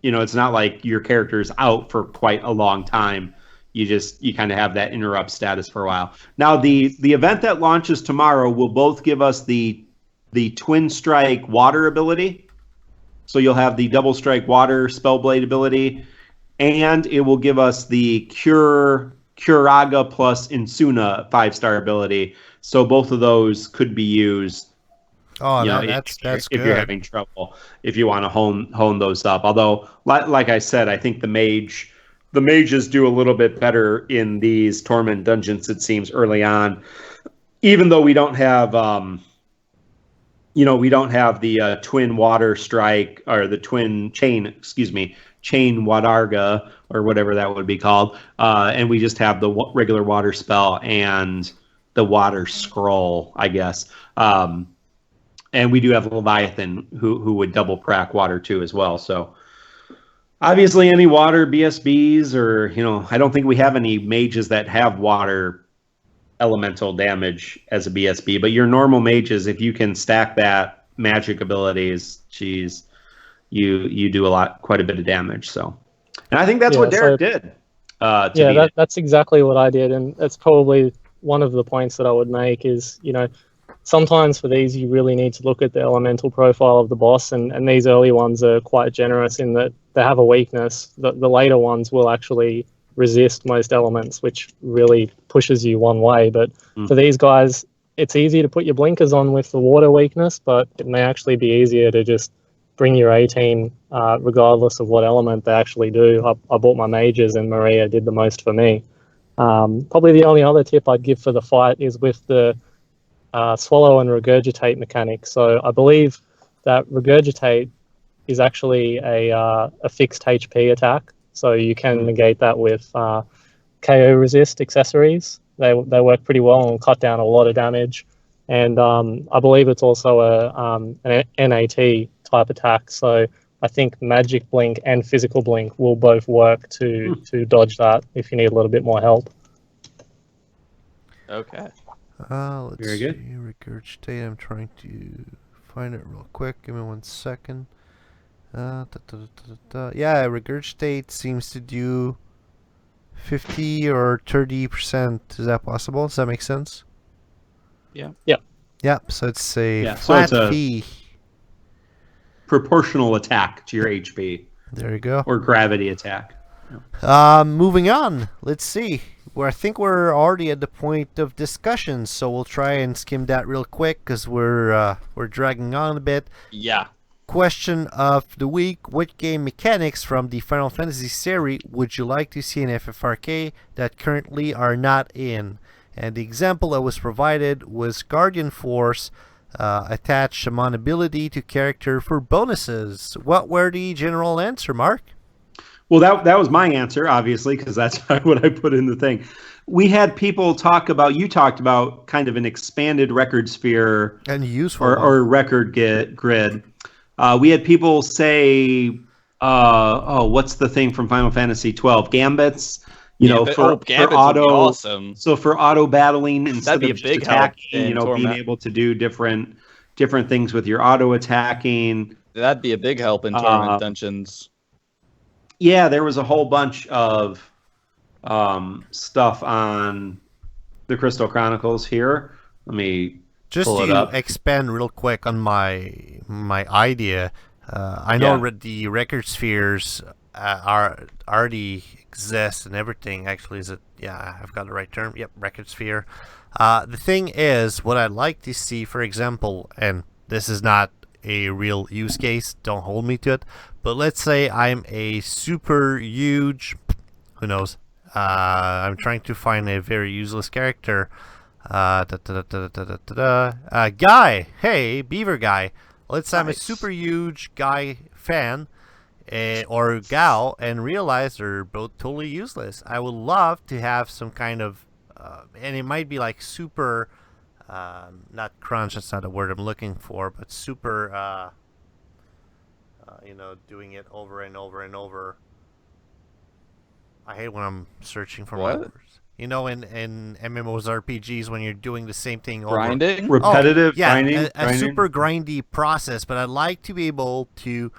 You know, it's not like your character's out for quite a long time. You kind of have that interrupt status for a while. Now, the event that launches tomorrow will both give us the Twin Strike Water ability. So you'll have the Double Strike Water Spellblade ability, and it will give us the Curaga plus Insuna 5-star ability. So both of those could be used. Oh, that's good. If you're having trouble, if you want to hone those up. Although, like I said, I think the mages do a little bit better in these Torment dungeons, it seems, early on. Even though we don't have, the Twin Water Strike, or the Twin Chain Wadarga, or whatever that would be called. And we just have the regular water spell and the water scroll, I guess. And we do have Leviathan, who would double crack water too as well. So obviously any water BSBs or, I don't think we have any mages that have water elemental damage as a BSB, but your normal mages, if you can stack that magic abilities, geez, you do quite a bit of damage. So, and I think that's what Derek did. That's exactly what I did. And that's probably one of the points that I would make is, sometimes for these, you really need to look at the elemental profile of the boss, and these early ones are quite generous in that they have a weakness. The later ones will actually resist most elements, which really pushes you one way. But for these guys, it's easy to put your blinkers on with the water weakness, but it may actually be easier to just bring your A-team regardless of what element they actually do. I bought my mages, and Maria did the most for me. Probably the only other tip I'd give for the fight is with the swallow and regurgitate mechanic. So I believe that regurgitate is actually a fixed HP attack. So you can negate that with KO resist accessories. They work pretty well and cut down a lot of damage. And I believe it's also an NAT type attack. So I think magic blink and physical blink will both work to dodge that if you need a little bit more help. Okay. Let's Very good. see. Regurgitate. I'm trying to find it real quick. Give me 1 second. Yeah, regurgitate seems to do 50 or 30%. Is that possible? Does that make sense? Yeah. Yeah, so it's a so flat it's a fee. Proportional attack to your HP There you go. or gravity attack. Moving on. Let's see. I think we're already at the point of discussion, so we'll try and skim that real quick because we're dragging on a bit. Yeah. Question of the week: what game mechanics from the Final Fantasy series would you like to see in FFRK that currently are not in? And the example that was provided was Guardian Force. Attach summon ability to character for bonuses. What were the general answer, Mark? Well, that was my answer, obviously, because that's what I put in the thing. We had people talked about kind of an expanded record sphere And useful or record grid. We had people say, what's the thing from Final Fantasy 12? Gambits. For auto, would be awesome. So for auto battling instead That'd be of a big attacking, help in being Torment. able to do different things with your auto attacking. That'd be a big help in Torment dungeons. Yeah, there was a whole bunch of stuff on the Crystal Chronicles here. Let me just pull it to up. expand real quick on my idea. I know the record spheres are already exist and everything. Actually, I've got the right term. Yep, record sphere. The thing is, what I'd like to see, for example, and this is not a real use case, don't hold me to it, but let's say I'm a super huge, who knows, I'm trying to find a very useless character, guy, hey, beaver guy, let's say I'm a super huge guy fan, or gal, and realize they're both totally useless. I would love to have some kind of, and it might be like super, not crunch, that's not the word I'm looking for, but super, doing it over and over and over. I hate when I'm searching for my words. In MMOs, RPGs, when you're doing the same thing over. Grinding? Repetitive grinding, grinding. a super grindy process, but I'd like to be able to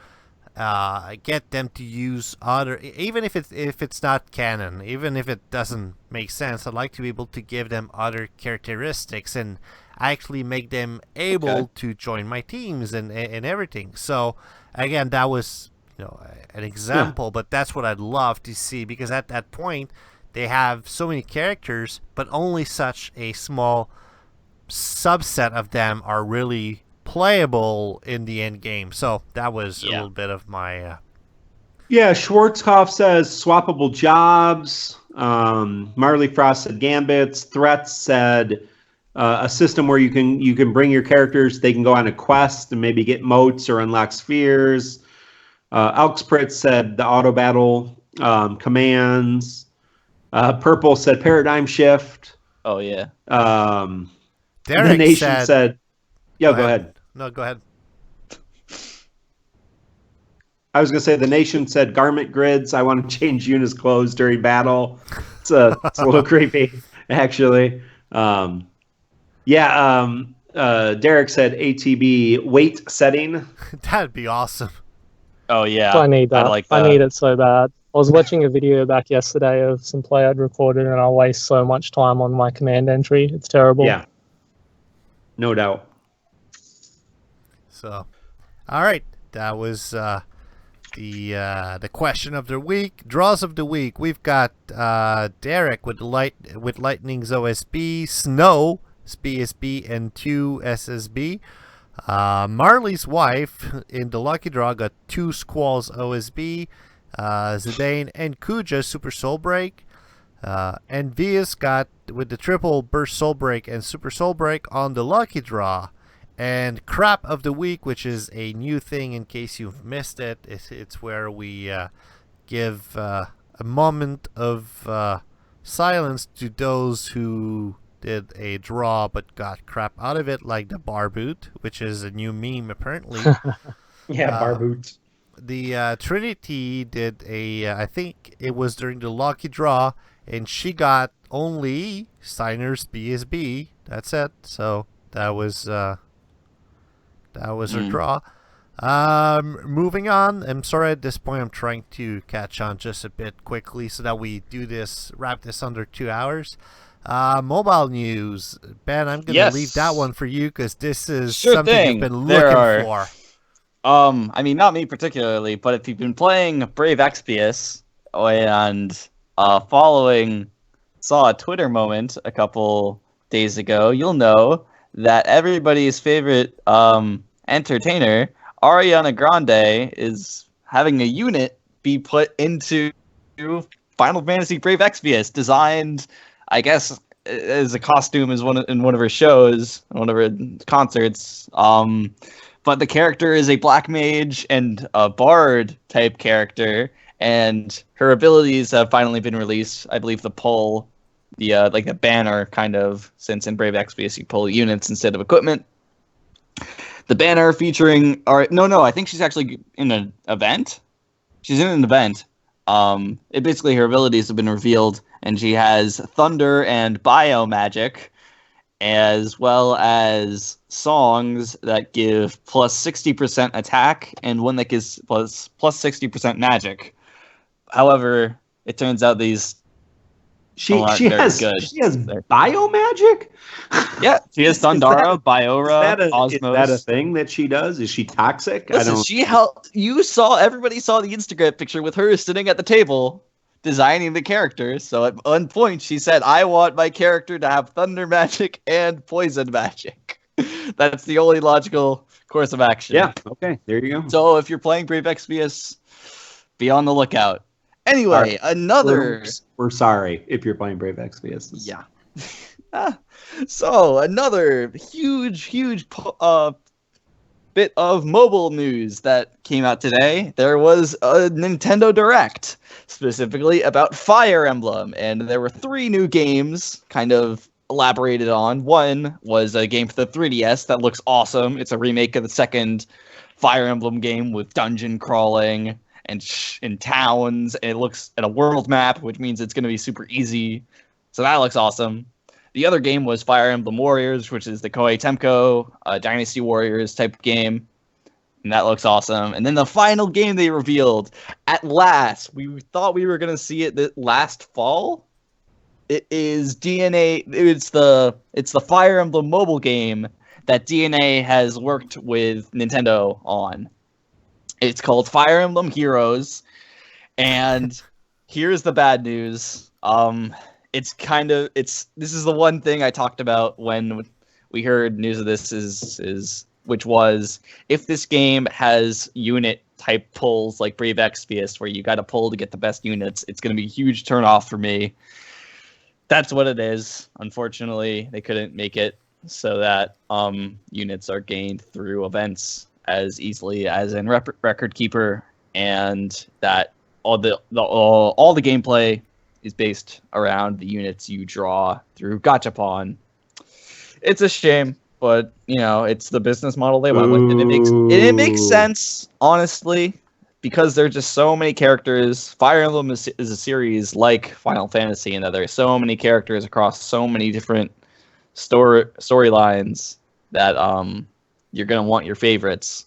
get them to use other, even if it's not canon, even if it doesn't make sense, I'd like to be able to give them other characteristics and actually make them able to join my teams and everything. So again, that was an example, but that's what I'd love to see, because at that point they have so many characters, but only such a small subset of them are really playable in the end game. So that was a little bit of my Schwarzkopf says swappable jobs. Marley Frost said gambits. Threats said a system where you can bring your characters, they can go on a quest and maybe get motes or unlock spheres. Elkspritz said the auto battle commands. Purple said paradigm shift. Oh yeah. The Nation said, go ahead. no, go ahead. I was going to say the nation said garment grids. I want to change Yuna's clothes during battle. It's a little creepy, actually. Derek said ATB weight setting. That'd be awesome. Oh yeah, I need that. I like that. I need it so bad. I was watching a video back yesterday of some play I'd recorded, and I waste so much time on my command entry. It's terrible. Yeah, no doubt. So, all right, that was the question of the week. Draws of the week. We've got Derek with Lightning's OSB, Snow SBSB, and 2 SSB. Marley's wife in the lucky draw got 2 Squalls OSB. Zidane and Kuja Super Soul Break. And Vias got with the triple Burst Soul Break and Super Soul Break on the lucky draw. And crap of the week, which is a new thing in case you've missed it, it's where we give a moment of silence to those who did a draw but got crap out of it, like the bar boot, which is a new meme apparently. Yeah, bar boots. The Trinity did I think it was during the lucky draw, and she got only Steiner's BSB. That's it. So that was her draw. Moving on. I'm sorry at this point. I'm trying to catch on just a bit quickly so that we wrap this under 2 hours. Mobile news. Ben, I'm going to leave that one for you because this is something you've been looking for. I mean, not me particularly, but if you've been playing Brave Exvius and saw a Twitter moment a couple days ago, you'll know that everybody's favorite entertainer, Ariana Grande, is having a unit be put into Final Fantasy Brave Exvius, designed, I guess, as a costume in one of her shows, one of her concerts. But the character is a black mage and a bard type character, and her abilities have finally been released. I believe the pull, like the banner kind of, since in Brave Exvius you pull units instead of equipment. The banner featuring, I think she's actually in an event. She's in an event. Her abilities have been revealed, and she has thunder and bio magic, as well as songs that give plus 60% attack and one that gives plus 60% magic. However, it turns out these she has bio magic. Yeah, she has Thundara, Biora, Osmos. Is that a thing that she does? Is she toxic? Listen, everybody saw the Instagram picture with her sitting at the table designing the character. So at one point she said, I want my character to have thunder magic and poison magic. That's the only logical course of action. Yeah, okay, there you go. So if you're playing Brave Exvius, be on the lookout. Anyway, we're sorry if you're playing Brave Exvius. Yeah. So another huge bit of mobile news that came out today. There was a Nintendo Direct, specifically about Fire Emblem, and there were 3 new games kind of elaborated on. One was a game for the 3DS that looks awesome. It's a remake of the second Fire Emblem game with dungeon crawling and towns, and it looks at a world map, which means it's going to be super easy. So that looks awesome. The other game was Fire Emblem Warriors, which is the Koei Temco Dynasty Warriors type game. And that looks awesome. And then the final game they revealed, at last, we thought we were going to see it last fall. It is DeNA. It's the Fire Emblem mobile game that DeNA has worked with Nintendo on. It's called Fire Emblem Heroes. And here's the bad news. This is the one thing I talked about when we heard news of this which was, if this game has unit type pulls like Brave Exvius, where you got to pull to get the best units, it's going to be a huge turnoff for me. That's what it is. Unfortunately, they couldn't make it so that units are gained through events as easily as in Record Keeper, and that all the gameplay is based around the units you draw through Gachapon. It's a shame. but it's the business model they went with, and it makes sense, honestly, because there's just so many characters. Fire Emblem is a series like Final Fantasy, in that there's so many characters across so many different storylines that you're gonna want your favorites.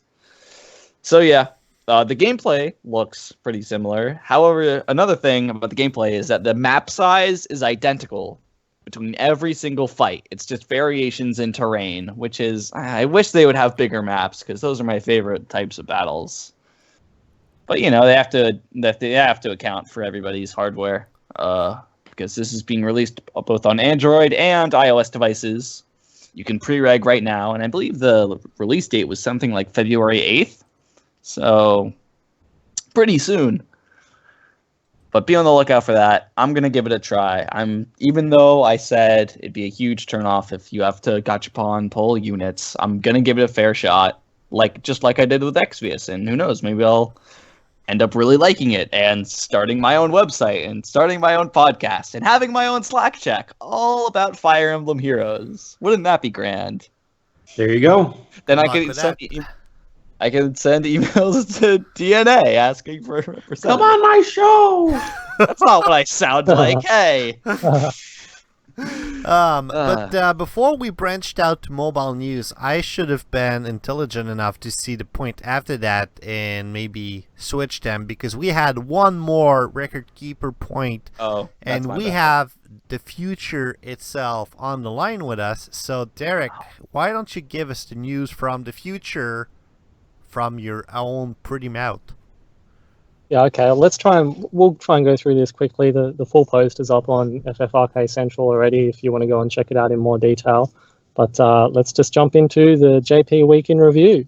So yeah, the gameplay looks pretty similar. However, another thing about the gameplay is that the map size is identical between every single fight. It's just variations in terrain, which is, I wish they would have bigger maps, because those are my favorite types of battles. But they have to account for everybody's hardware, because this is being released both on Android and iOS devices. You can pre-reg right now, and I believe the release date was something like February 8th. So, pretty soon. But be on the lookout for that. I'm going to give it a try. Even though I said it'd be a huge turnoff if you have to gachapon pull units, I'm going to give it a fair shot, just like I did with Exvius. And who knows, maybe I'll end up really liking it and starting my own website and starting my own podcast and having my own Slack check all about Fire Emblem Heroes. Wouldn't that be grand? There you go. Then I can send emails to DeNA asking for representatives. Come on my show! That's not what I sound like. Hey. But before we branched out to mobile news, I should have been intelligent enough to see the point after that and maybe switch them, because we had one more record keeper point. Oh, and we have the future itself on the line with us. So Derek, why don't you give us the news from the future from your own pretty mouth? Yeah, okay. We'll try and go through this quickly. The full post is up on FFRK Central already if you want to go and check it out in more detail. But let's just jump into the JP Week in Review.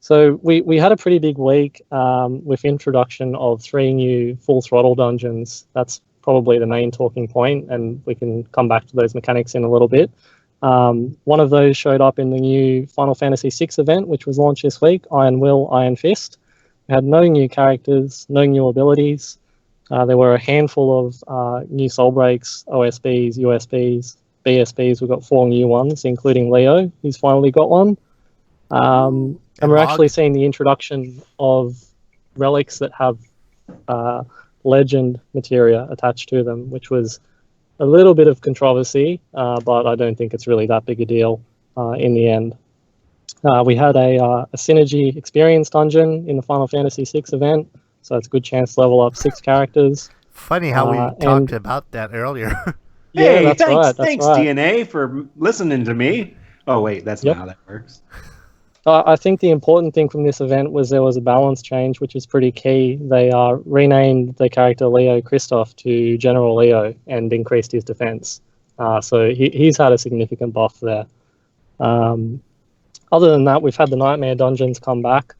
So we had a pretty big week with introduction of 3 new full throttle dungeons. That's probably the main talking point, and we can come back to those mechanics in a little bit. One of those showed up in the new Final Fantasy VI event, which was launched this week, Iron Will, Iron Fist. We had no new characters, no new abilities. There were a handful of new soul breaks, OSBs, USBs, BSBs. We've got 4 new ones, including Leo, who's finally got one. And we're actually seeing the introduction of relics that have legend materia attached to them, which was a little bit of controversy, but I don't think it's really that big a deal in the end. We had a synergy experience dungeon in the Final Fantasy VI event, so it's a good chance to level up 6 characters. Funny how we talked about that earlier. Hey, that's right. Thanks, DeNA, for listening to me. Oh, wait, that's not how that works. I think the important thing from this event was there was a balance change, which is pretty key. They renamed the character Leo Christoph to General Leo and increased his defense. So he's had a significant buff there. Other than that, we've had the Nightmare dungeons come back.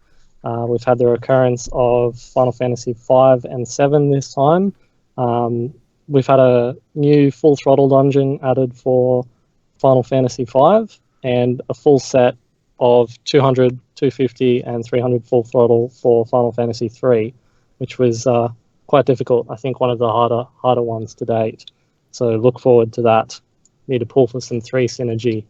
We've had the recurrence of Final Fantasy V and VII this time. We've had a new full throttle dungeon added for Final Fantasy V and a full set of 200, 250, and 300 full throttle for Final Fantasy III, which was quite difficult. I think one of the harder ones to date. So look forward to that. Need to pull for some 3 synergy.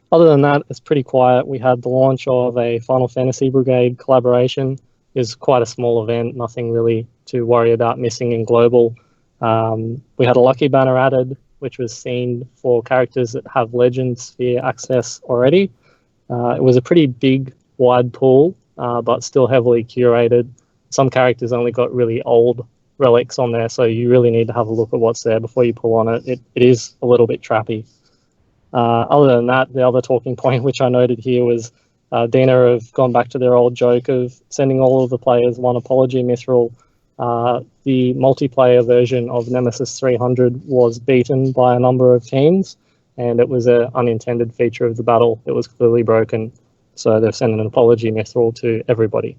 Other than that, it's pretty quiet. We had the launch of a Final Fantasy Brigade collaboration. It was quite a small event, nothing really to worry about missing in global. We had a Lucky Banner added, which was seen for characters that have Legend Sphere access already. It was a pretty big, wide pool, but still heavily curated. Some characters only got really old relics on there, so you really need to have a look at what's there before you pull on it. It is a little bit trappy. Other than that, the other talking point, which I noted here, was DeNA have gone back to their old joke of sending all of the players one apology Mythril. The multiplayer version of Nemesis 300 was beaten by a number of teams, and it was an unintended feature of the battle. It was clearly broken, so they've sent an apology Mythril to everybody.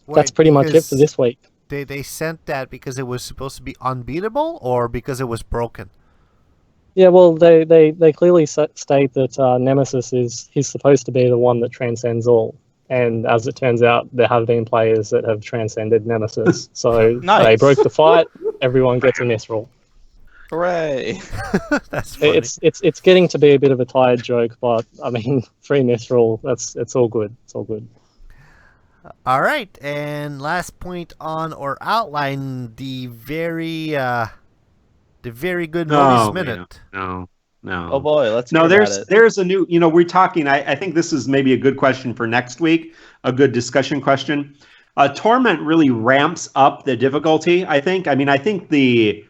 That's pretty much it for this week. They sent that because it was supposed to be unbeatable, or because it was broken? Yeah, well, they clearly state that Nemesis he's supposed to be the one that transcends all. And as it turns out, there have been players that have transcended Nemesis. So Nice. They broke the fight, everyone gets a Mythril. Hooray! That's funny. It's getting to be a bit of a tired joke, but I mean, free Mythril, it's all good. It's all good. All right, and last point on our outline, the very good Mobius Minute. No. Oh boy, let's No, hear about it. there's a new, we're talking, I think this is maybe a good question for next week, a good discussion question. Torment really ramps up the difficulty, I think. I mean, I think to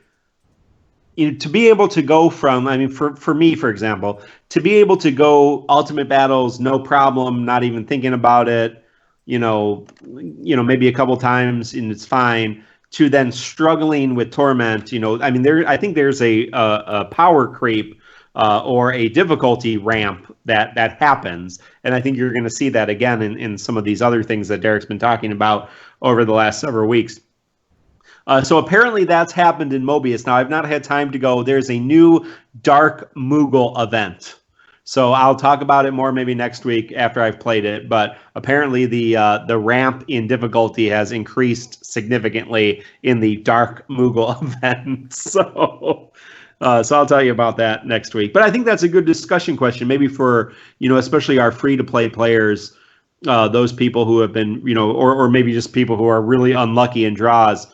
be able to go from, I mean, for me, for example, to be able to go ultimate battles, no problem, not even thinking about it, maybe a couple times and it's fine, to then struggling with Torment, I mean, I think there's a power creep or a difficulty ramp that happens. And I think you're going to see that again in some of these other things that Derek's been talking about over the last several weeks. So apparently that's happened in Mobius. Now, I've not had time to go. There's a new Dark Moogle event. So I'll talk about it more maybe next week after I've played it. But apparently the ramp in difficulty has increased significantly in the Dark Moogle event. So I'll tell you about that next week. But I think that's a good discussion question, maybe for, especially our free-to-play players, those people who have been, or maybe just people who are really unlucky in draws.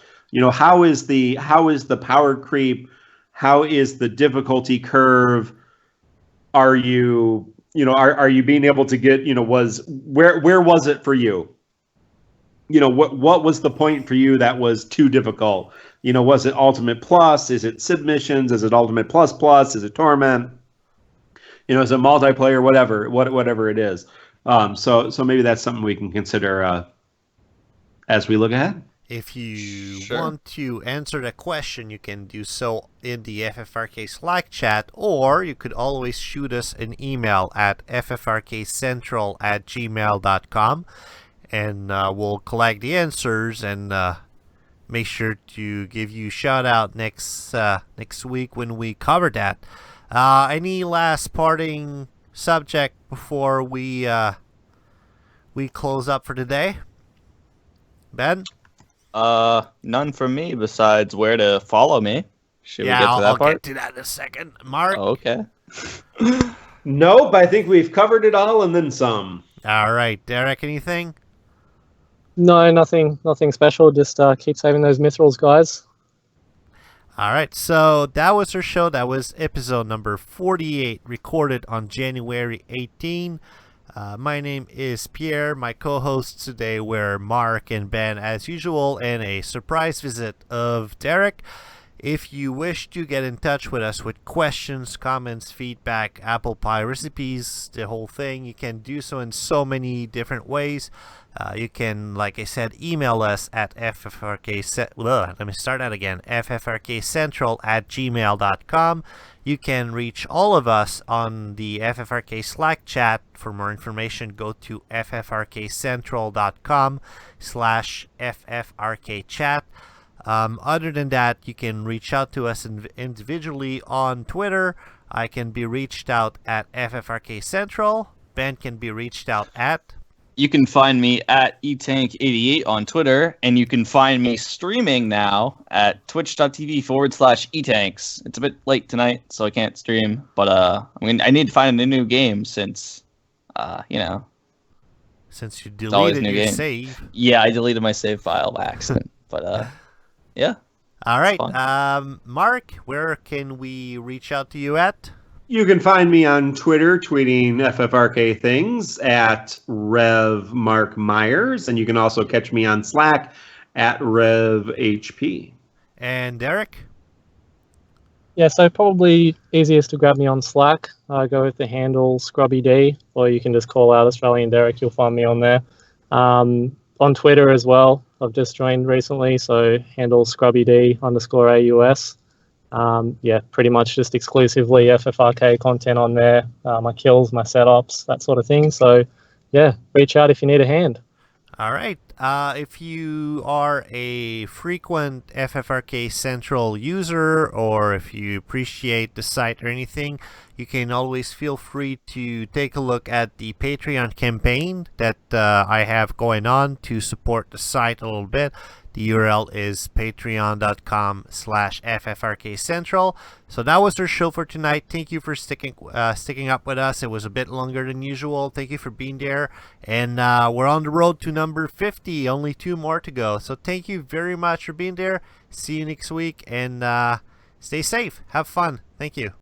How is the power creep? How is the difficulty curve? Are you being able to get, where was it for you? What was the point for you that was too difficult? Was it Ultimate Plus? Is it submissions? Is it Ultimate Plus Plus? Is it Torment? Is it multiplayer? Whatever it is. So maybe that's something we can consider as we look ahead. If you want to answer the question, you can do so in the FFRK Slack chat, or you could always shoot us an email at ffrkcentral@gmail.com, and we'll collect the answers and make sure to give you a shout out next week when we cover that. Any last parting subject before we close up for today, Ben? None from me besides where to follow me. Should we get to that I'll part? get to that in a second. Mark? Oh, okay. Nope, I think we've covered it all and then some. All right. Derek, anything? No, nothing special. Just keep saving those Mythrils, guys. All right, so that was our show. That was episode number 48, recorded on January 18. My name is Pierre. My co-hosts today were Mark and Ben as usual, and a surprise visit of Derek. If you wish to get in touch with us with questions, comments, feedback, apple pie recipes, the whole thing, you can do so in so many different ways. You can, like I said, email us at ffrkcentral@gmail.com. You can reach all of us on the FFRK Slack chat. For more information, go to ffrkcentral.com/ffrkchat. Other than that, you can reach out to us individually on Twitter. I can be reached out at FFRK Central. Ben can be reached out at... You can find me at etank88 on Twitter, and you can find me streaming now at twitch.tv/etanks. It's a bit late tonight, so I can't stream, but I need to find a new game since, Since you always deleted new your game. save. Yeah, I deleted my save file by accident, but yeah. All right. Fun. Mark, where can we reach out to you at? You can find me on Twitter tweeting FFRK things at Rev Mark Myers, and you can also catch me on Slack at RevHP. And Derek? Yeah, so probably easiest to grab me on Slack. Go with the handle ScrubbyD, or you can just call out Australian Derek. You'll find me on there. On Twitter as well. I've just joined recently, so handle ScrubbyD_AUS. Pretty much just exclusively FFRK content on there. My kills, my setups, that sort of thing. So, yeah, reach out if you need a hand. All right. if you are a frequent FFRK Central user, or if you appreciate the site or anything, you can always feel free to take a look at the Patreon campaign that I have going on to support the site a little bit. The URL is patreon.com/FFRK Central. So that was our show for tonight. Thank you for sticking up with us. It was a bit longer than usual. Thank you for being there. And we're on the road to number 50. Only 2 more to go. So thank you very much for being there. See you next week. And stay safe. Have fun. Thank you.